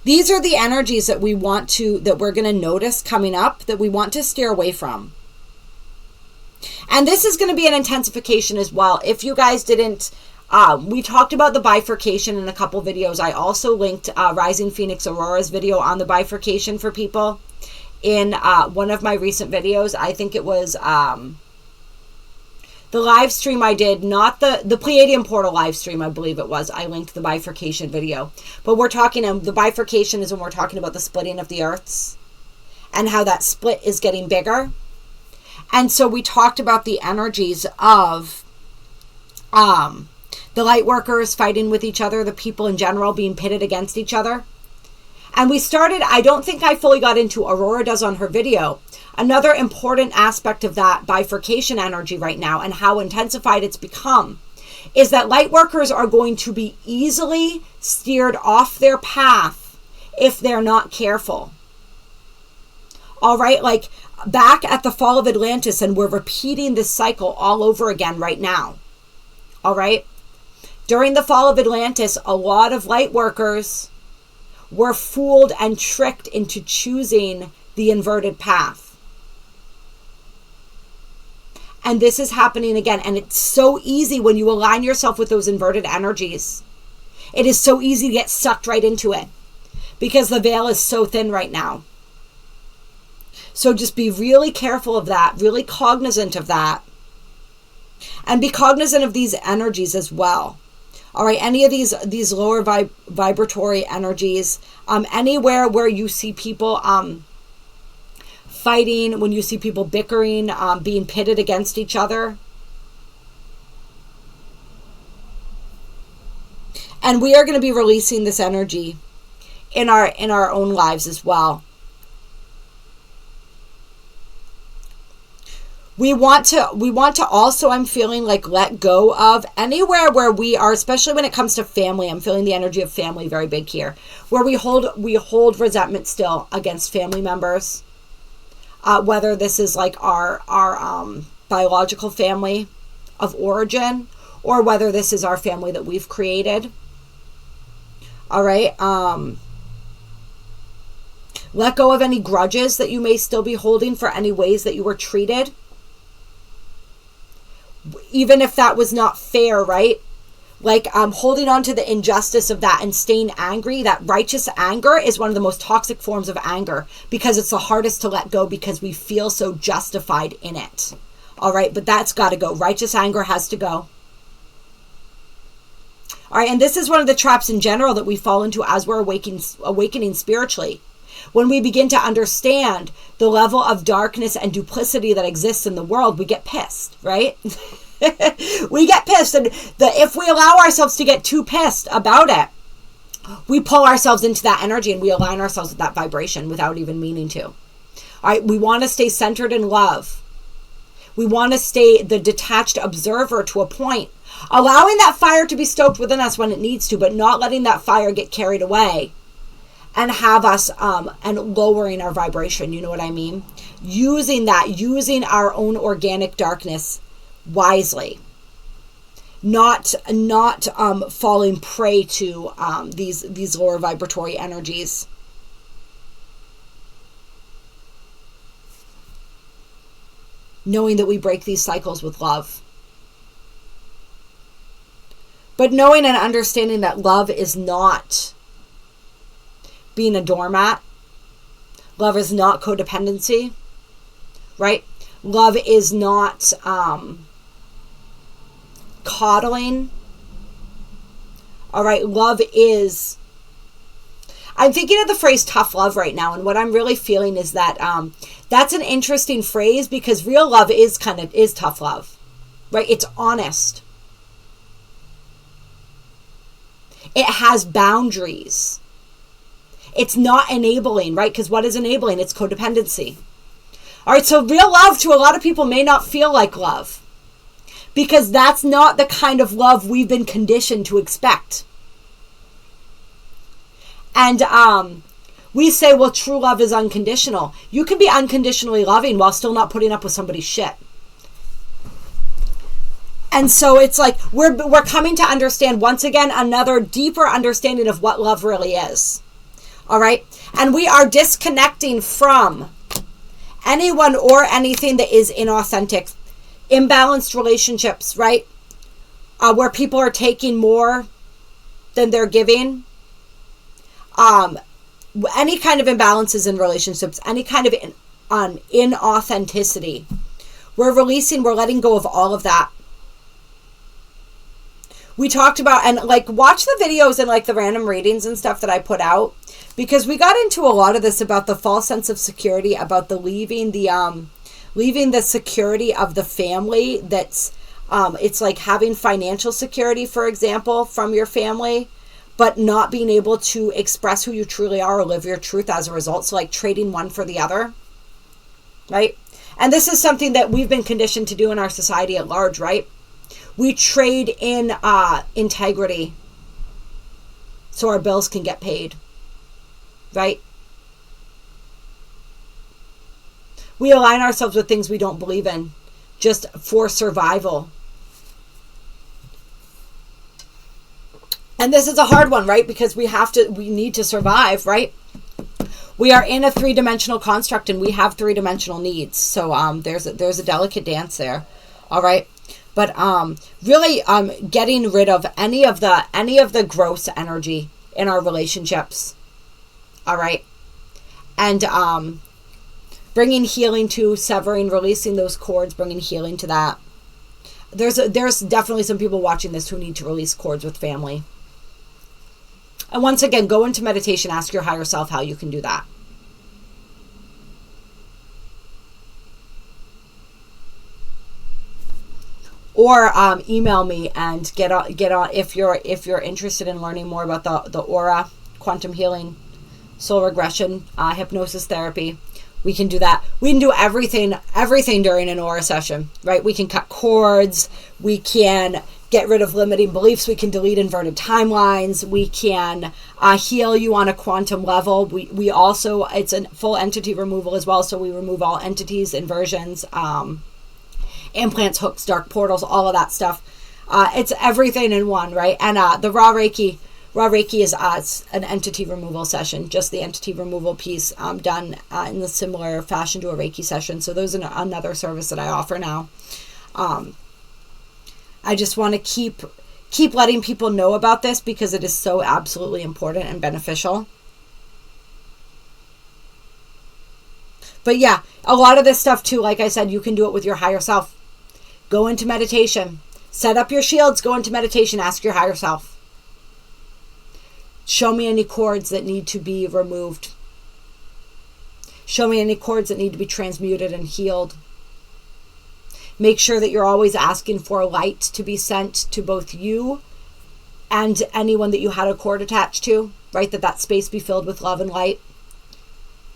these are the energies that we're going to notice coming up, that we want to steer away from. And this is going to be an intensification as well. If you guys didn't, we talked about the bifurcation in a couple videos. I also linked Rising Phoenix Aurora's video on the bifurcation for people in one of my recent videos. I think it was the live stream I did, not the Pleiadian portal live stream, I believe it was. I linked the bifurcation video. But we're talking, the bifurcation is when we're talking about the splitting of the earths and how that split is getting bigger. And so we talked about the energies of the light workers fighting with each other, the people in general being pitted against each other. And we started, I don't think I fully got into, Aurora does on her video, another important aspect of that bifurcation energy right now and how intensified it's become is that light workers are going to be easily steered off their path if they're not careful. All right, like back at the fall of Atlantis, and we're repeating this cycle all over again right now. All right, during the fall of Atlantis, a lot of light workers were fooled and tricked into choosing the inverted path. And this is happening again. And it's so easy when you align yourself with those inverted energies. It is so easy to get sucked right into it because the veil is so thin right now. So just be really careful of that, really cognizant of that. And be cognizant of these energies as well. All right, any of these lower vibratory energies, anywhere where you see people fighting, when you see people bickering, being pitted against each other. And we are going to be releasing this energy in our own lives as well. We want to also, I'm feeling like, let go of anywhere where we are, especially when it comes to family. I'm feeling the energy of family very big here, where we hold resentment still against family members, whether this is like our biological family of origin, or whether this is our family that we've created. All right. Let go of any grudges that you may still be holding for any ways that you were treated. Even if that was not fair, right? like holding on to the injustice of that and staying angry. That righteous anger is one of the most toxic forms of anger, because it's the hardest to let go because we feel so justified in it. All right, but that's got to go. Righteous anger has to go. All right, and this is one of the traps in general that we fall into as we're awakening spiritually. When we begin to understand the level of darkness and duplicity that exists in the world, we get pissed, right? We get pissed, and if we allow ourselves to get too pissed about it, we pull ourselves into that energy and we align ourselves with that vibration without even meaning to. All right, we want to stay centered in love. We want to stay the detached observer to a point, allowing that fire to be stoked within us when it needs to, but not letting that fire get carried away and have us and lowering our vibration. You know what I mean? Using our own organic darkness wisely, not falling prey to these lower vibratory energies. Knowing that we break these cycles with love. But knowing and understanding that love is not being a doormat. Love is not codependency, right? Love is not coddling. All right, love is... I'm thinking of the phrase tough love right now, and what I'm really feeling is that that's an interesting phrase, because real love is tough love, right? It's honest. It has boundaries. It's not enabling, right? Because what is enabling? It's codependency. All right, so real love to a lot of people may not feel like love, because that's not the kind of love we've been conditioned to expect. And we say, well, true love is unconditional. You can be unconditionally loving while still not putting up with somebody's shit. And so it's like we're coming to understand, once again, another deeper understanding of what love really is. All right? And we are disconnecting from anyone or anything that is inauthentic, imbalanced relationships, right? Where people are taking more than they're giving. Any kind of imbalances in relationships, any kind of inauthenticity. We're letting go of all of that. We talked about, and like, watch the videos and like the random readings and stuff that I put out, because we got into a lot of this about the false sense of security, about the leaving the security of the family. That's it's like having financial security, for example, from your family, but not being able to express who you truly are or live your truth as a result. So like trading one for the other, right? And this is something that we've been conditioned to do in our society at large, right? We trade in integrity so our bills can get paid, right? We align ourselves with things we don't believe in just for survival. And this is a hard one, right? Because we need to survive, right? We are in a three-dimensional construct and we have three-dimensional needs. So there's a delicate dance there. All right. But really getting rid of any of the gross energy in our relationships. All right. And bringing healing to severing, releasing those cords, bringing healing to that. There's definitely some people watching this who need to release cords with family. And once again, go into meditation, ask your higher self how you can do that. Or email me and get on if you're interested in learning more about the aura, quantum healing, soul regression, hypnosis therapy. We can do that. We can do everything during an aura session, right? We can cut cords. We can get rid of limiting beliefs. We can delete inverted timelines. We can heal you on a quantum level. We also, it's a full entity removal as well. So we remove all entities, inversions, implants, hooks, dark portals, all of that stuff. It's everything in one, right? And the raw Reiki is an entity removal session, just the entity removal piece done in the similar fashion to a Reiki session. So those are another service that I offer now. I just want to keep letting people know about this because it is so absolutely important and beneficial. But yeah, a lot of this stuff too, like I said, you can do it with your higher self. Go into meditation. Set up your shields, go into meditation, ask your higher self. Show me any cords that need to be removed. Show me any cords that need to be transmuted and healed. Make sure that you're always asking for light to be sent to both you and anyone that you had a cord attached to, right? That space be filled with love and light.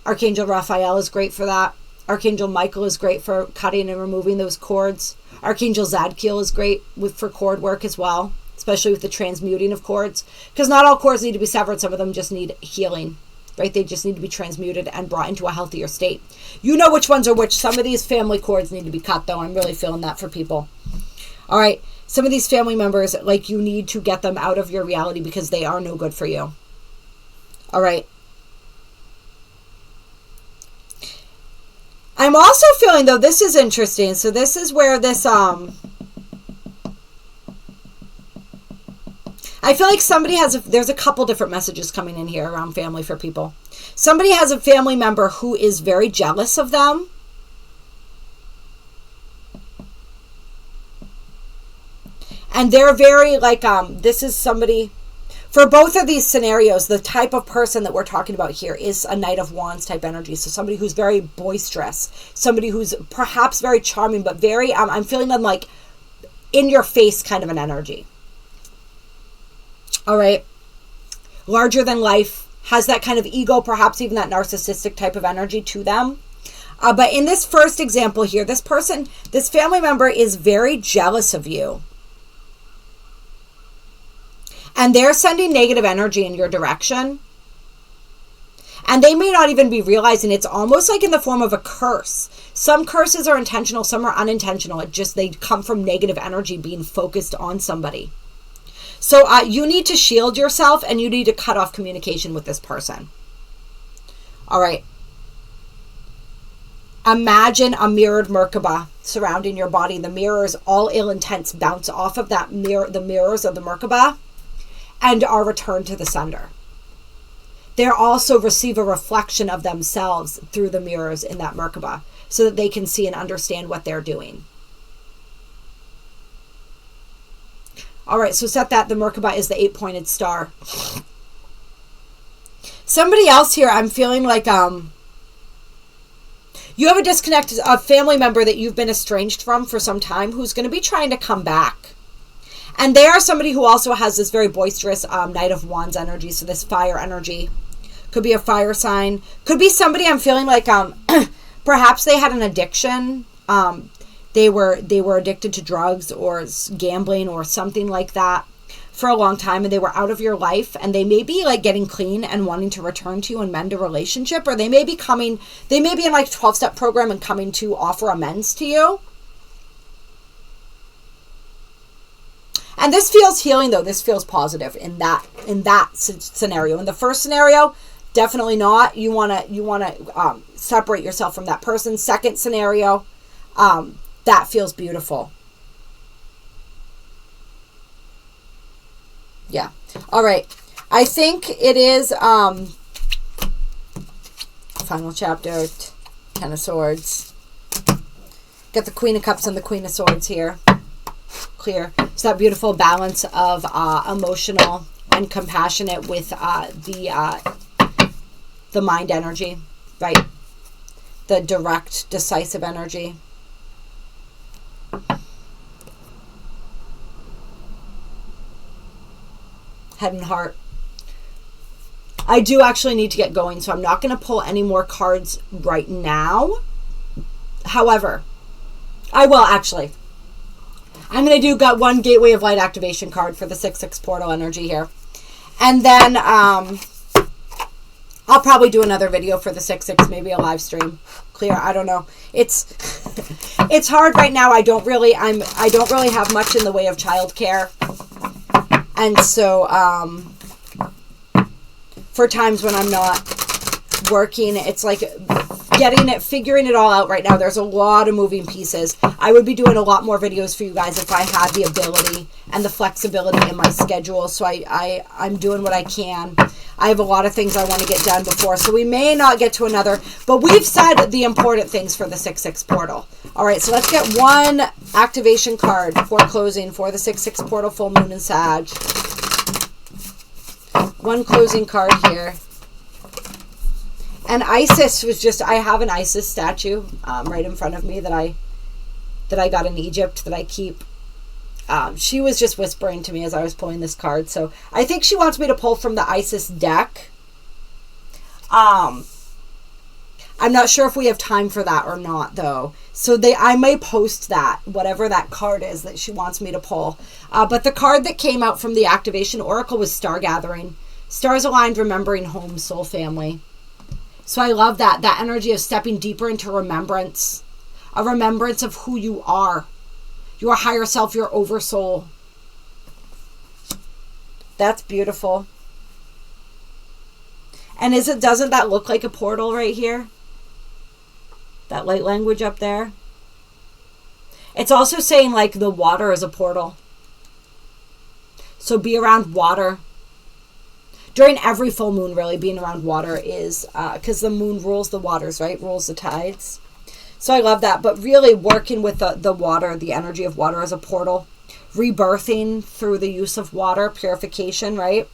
Archangel Raphael is great for that. Archangel Michael is great for cutting and removing those cords. Archangel Zadkiel is great for cord work as well, especially with the transmuting of cords. Because not all cords need to be severed. Some of them just need healing, right? They just need to be transmuted and brought into a healthier state. You know which ones are which. Some of these family cords need to be cut, though. I'm really feeling that for people. All right. Some of these family members, like, you need to get them out of your reality because they are no good for you. All right. I'm also feeling, though, this is interesting. So this is where this, I feel like somebody has, there's a couple different messages coming in here around family for people. Somebody has a family member who is very jealous of them. And they're very, like, this is somebody, for both of these scenarios, the type of person that we're talking about here is a Knight of Wands type energy. So somebody who's very boisterous, somebody who's perhaps very charming, but very, I'm feeling them like in your face kind of an energy. All right. Larger than life, has that kind of ego, perhaps even that narcissistic type of energy to them. But in this first example here, this person, this family member is very jealous of you. And they're sending negative energy in your direction. And they may not even be realizing it's almost like in the form of a curse. Some curses are intentional, some are unintentional. It just, they come from negative energy being focused on somebody. So you need to shield yourself and you need to cut off communication with this person. All right. Imagine a mirrored Merkaba surrounding your body. The mirrors, all ill intents, bounce off of that mirror, the mirrors of the Merkaba, and are returned to the sender. They also receive a reflection of themselves through the mirrors in that Merkaba so that they can see and understand what they're doing. All right, so set that. The Merkaba is the 8-pointed star. Somebody else here, I'm feeling like you have a disconnect, a family member that you've been estranged from for some time who's going to be trying to come back. And they are somebody who also has this very boisterous Knight of Wands energy. So this fire energy could be a fire sign. Could be somebody, I'm feeling like perhaps they had an addiction. They were addicted to drugs or gambling or something like that for a long time, and they were out of your life, and they may be like getting clean and wanting to return to you and mend a relationship, or they may be in like a 12-step program and coming to offer amends to you. And this feels healing, though. This feels positive in that scenario. In the first scenario, definitely not. You wanna separate yourself from that person. Second scenario, that feels beautiful. Yeah. All right. I think it is final chapter, 10 of Swords. Got the Queen of Cups and the Queen of Swords here. Clear. It's that beautiful balance of emotional and compassionate with the mind energy, right? The direct, decisive energy. Head and heart. I do actually need to get going, so I'm not going to pull any more cards right now. However, I will actually. I'm going to got one Gateway of Light activation card for the 6/6 portal energy here. And then I'll probably do another video for the 6/6, maybe a live stream. Clear, I don't know. It's hard right now. I don't really have much in the way of childcare. And so for times when I'm not working, it's like figuring it all out right now. There's a lot of moving pieces. I would be doing a lot more videos for you guys if I had the ability and the flexibility in my schedule. So I'm doing what I can. I have a lot of things I want to get done before, so we may not get to another, but we've said the important things for the 6/6 portal. All right, so let's get one activation card for closing for the 6/6 portal, full moon and Sag. One closing card here. And Isis was just, I have an Isis statue right in front of me that I got in Egypt that I keep. She was just whispering to me as I was pulling this card. So I think she wants me to pull from the Isis deck. I'm not sure if we have time for that or not, though. So I may post that, whatever that card is that she wants me to pull. But the card that came out from the activation oracle was Star Gathering. Stars aligned, remembering home, soul, family. So I love that energy of stepping deeper into remembrance, a remembrance of who you are, your higher self, your oversoul. That's beautiful. And doesn't that look like a portal right here? That light language up there. It's also saying like the water is a portal. So be around water. During every full moon, really, being around water is, because the moon rules the waters, right? Rules the tides. So I love that. But really working with the water, the energy of water as a portal. Rebirthing through the use of water, purification, right?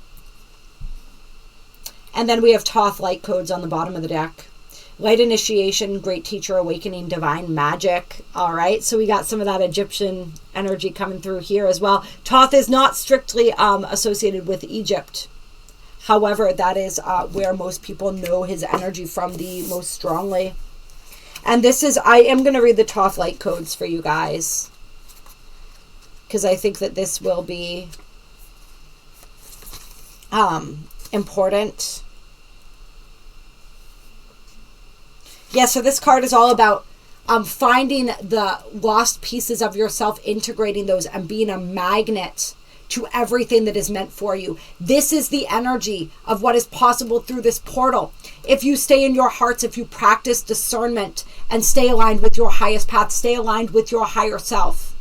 And then we have Thoth light codes on the bottom of the deck. Light initiation, great teacher, awakening, divine magic. All right, so we got some of that Egyptian energy coming through here as well. Thoth is not strictly associated with Egypt. However, that is where most people know his energy from the most strongly. And I am going to read the Thoth light codes for you guys, because I think that this will be important. Yeah, so this card is all about finding the lost pieces of yourself, integrating those, and being a magnet to everything that is meant for you. This is the energy of what is possible through this portal. If you stay in your hearts, if you practice discernment and stay aligned with your highest path, stay aligned with your higher self.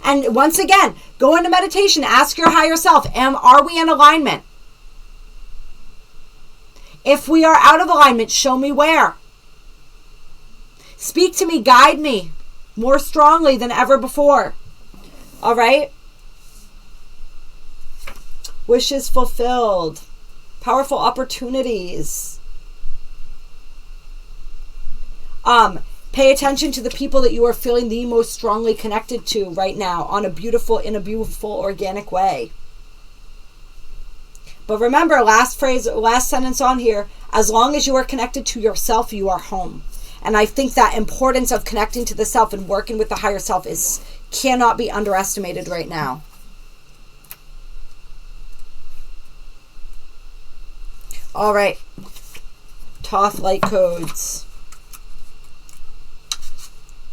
And once again, go into meditation, ask your higher self, are we in alignment? If we are out of alignment, show me where. Speak to me, guide me more strongly than ever before. All right? Wishes fulfilled. Powerful opportunities. Pay attention to the people that you are feeling the most strongly connected to right now in a beautiful, organic way. But remember, last sentence on here, as long as you are connected to yourself, you are home. And I think that importance of connecting to the self and working with the higher self cannot be underestimated right now. All right. Thoth light codes.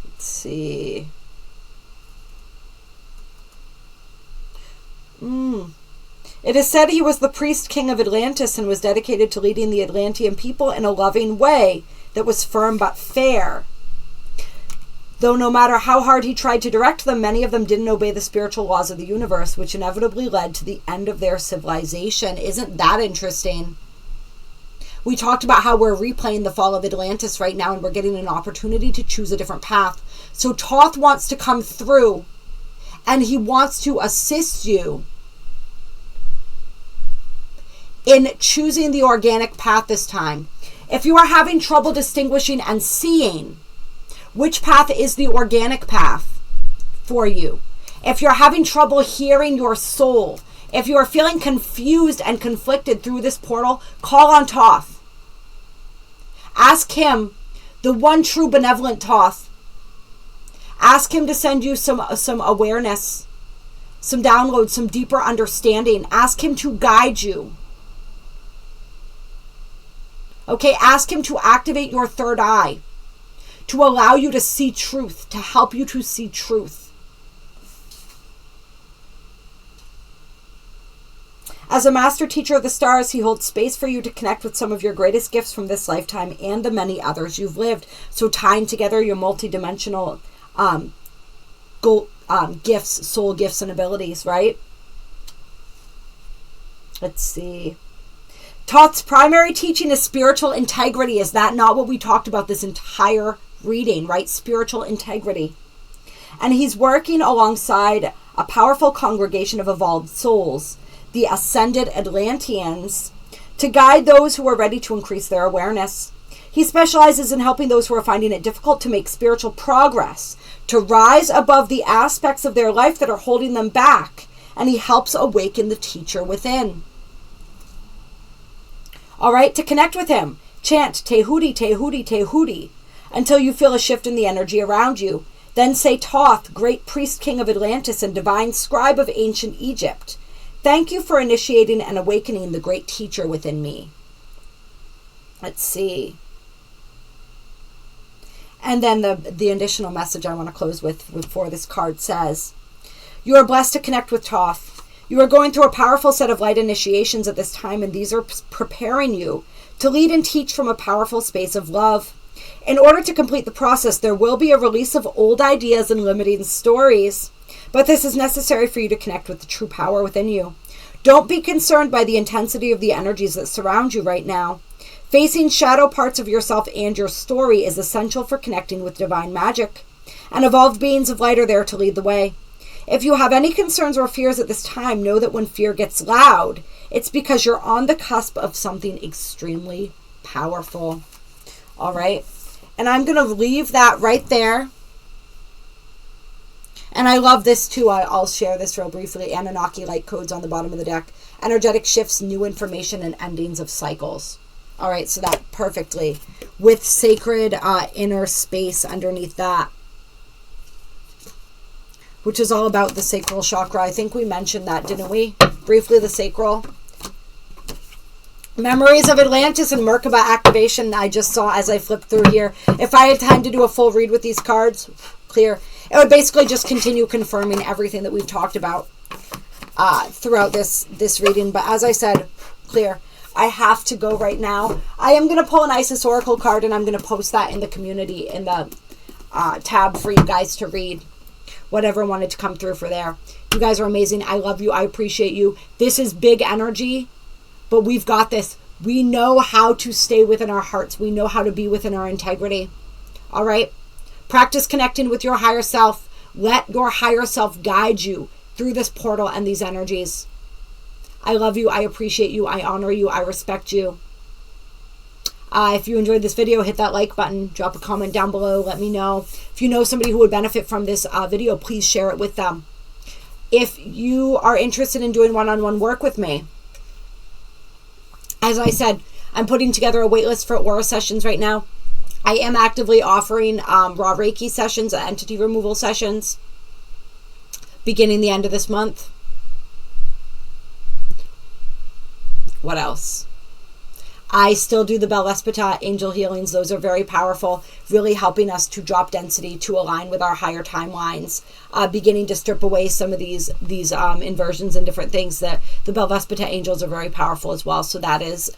Let's see. It is said he was the priest king of Atlantis and was dedicated to leading the Atlantean people in a loving way that was firm but fair. Though no matter how hard he tried to direct them, many of them didn't obey the spiritual laws of the universe, which inevitably led to the end of their civilization. Isn't that interesting? We talked about how we're replaying the fall of Atlantis right now, and we're getting an opportunity to choose a different path. So Thoth wants to come through, and he wants to assist you in choosing the organic path this time. If you are having trouble distinguishing and seeing which path is the organic path for you, if you're having trouble hearing your soul, if you are feeling confused and conflicted through this portal, call on Thoth. Ask him, the one true benevolent Thoth. Ask him to send you some awareness, some downloads, some deeper understanding. Ask him to guide you. Okay, ask him to activate your third eye, to allow you to see truth, to help you to see truth. As a master teacher of the stars, he holds space for you to connect with some of your greatest gifts from this lifetime and the many others you've lived. So tying together your multidimensional gifts, soul gifts, and abilities, right? Let's see. Thoth's primary teaching is spiritual integrity. Is that not what we talked about this entire reading, right? Spiritual integrity. And he's working alongside a powerful congregation of evolved souls, the ascended Atlanteans, to guide those who are ready to increase their awareness. He specializes in helping those who are finding it difficult to make spiritual progress, to rise above the aspects of their life that are holding them back, and he helps awaken the teacher within. All right, to connect with him, chant Tehuti, Tehuti, Tehuti, until you feel a shift in the energy around you. Then say, Thoth, great priest king of Atlantis and divine scribe of ancient Egypt, thank you for initiating and awakening the great teacher within me. Let's see. And then the additional message I want to close with before this card says, you are blessed to connect with Thoth. You are going through a powerful set of light initiations at this time, and these are preparing you to lead and teach from a powerful space of love. In order to complete the process, there will be a release of old ideas and limiting stories, but this is necessary for you to connect with the true power within you. Don't be concerned by the intensity of the energies that surround you right now. Facing shadow parts of yourself and your story is essential for connecting with divine magic, and evolved beings of light are there to lead the way. If you have any concerns or fears at this time, know that when fear gets loud, it's because you're on the cusp of something extremely powerful. All right? And I'm going to leave that right there. And I love this too. I'll share this real briefly. Anunnaki light codes on the bottom of the deck. Energetic shifts, new information, and endings of cycles. All right, so that perfectly. With sacred inner space underneath that, which is all about the sacral chakra. I think we mentioned that, didn't we? Briefly, the sacral. Memories of Atlantis and Merkaba activation I just saw as I flipped through here. If I had time to do a full read with these cards, clear. It would basically just continue confirming everything that we've talked about throughout this reading. But as I said, clear. I have to go right now. I am going to pull an Isis Oracle card, and I'm going to post that in the community, in the tab for you guys to read. Whatever wanted to come through for there. You guys are amazing. I love you. I appreciate you. This is big energy, but we've got this. We know how to stay within our hearts. We know how to be within our integrity. All right? Practice connecting with your higher self. Let your higher self guide you through this portal and these energies. I love you. I appreciate you. I honor you. I respect you. If you enjoyed this video, hit that like button. Drop a comment down below. Let me know. If you know somebody who would benefit from this video, please share it with them. If you are interested in doing one-on-one work with me, as I said, I'm putting together a waitlist for aura sessions right now. I am actively offering raw Reiki sessions, entity removal sessions, beginning the end of this month. What else? I still do the Bel Espetat angel healings. Those are very powerful, really helping us to drop density, to align with our higher timelines, beginning to strip away some of these inversions and different things. That the Bel Espetat angels are very powerful as well. So that is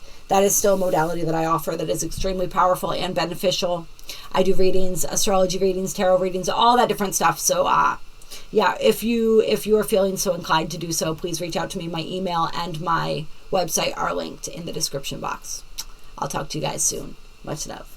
still a modality that I offer that is extremely powerful and beneficial. I do readings, astrology readings, tarot readings, all that different stuff. So yeah, if you are feeling so inclined to do so, please reach out to me. My email and my website are linked in the description box. I'll talk to you guys soon. Much love.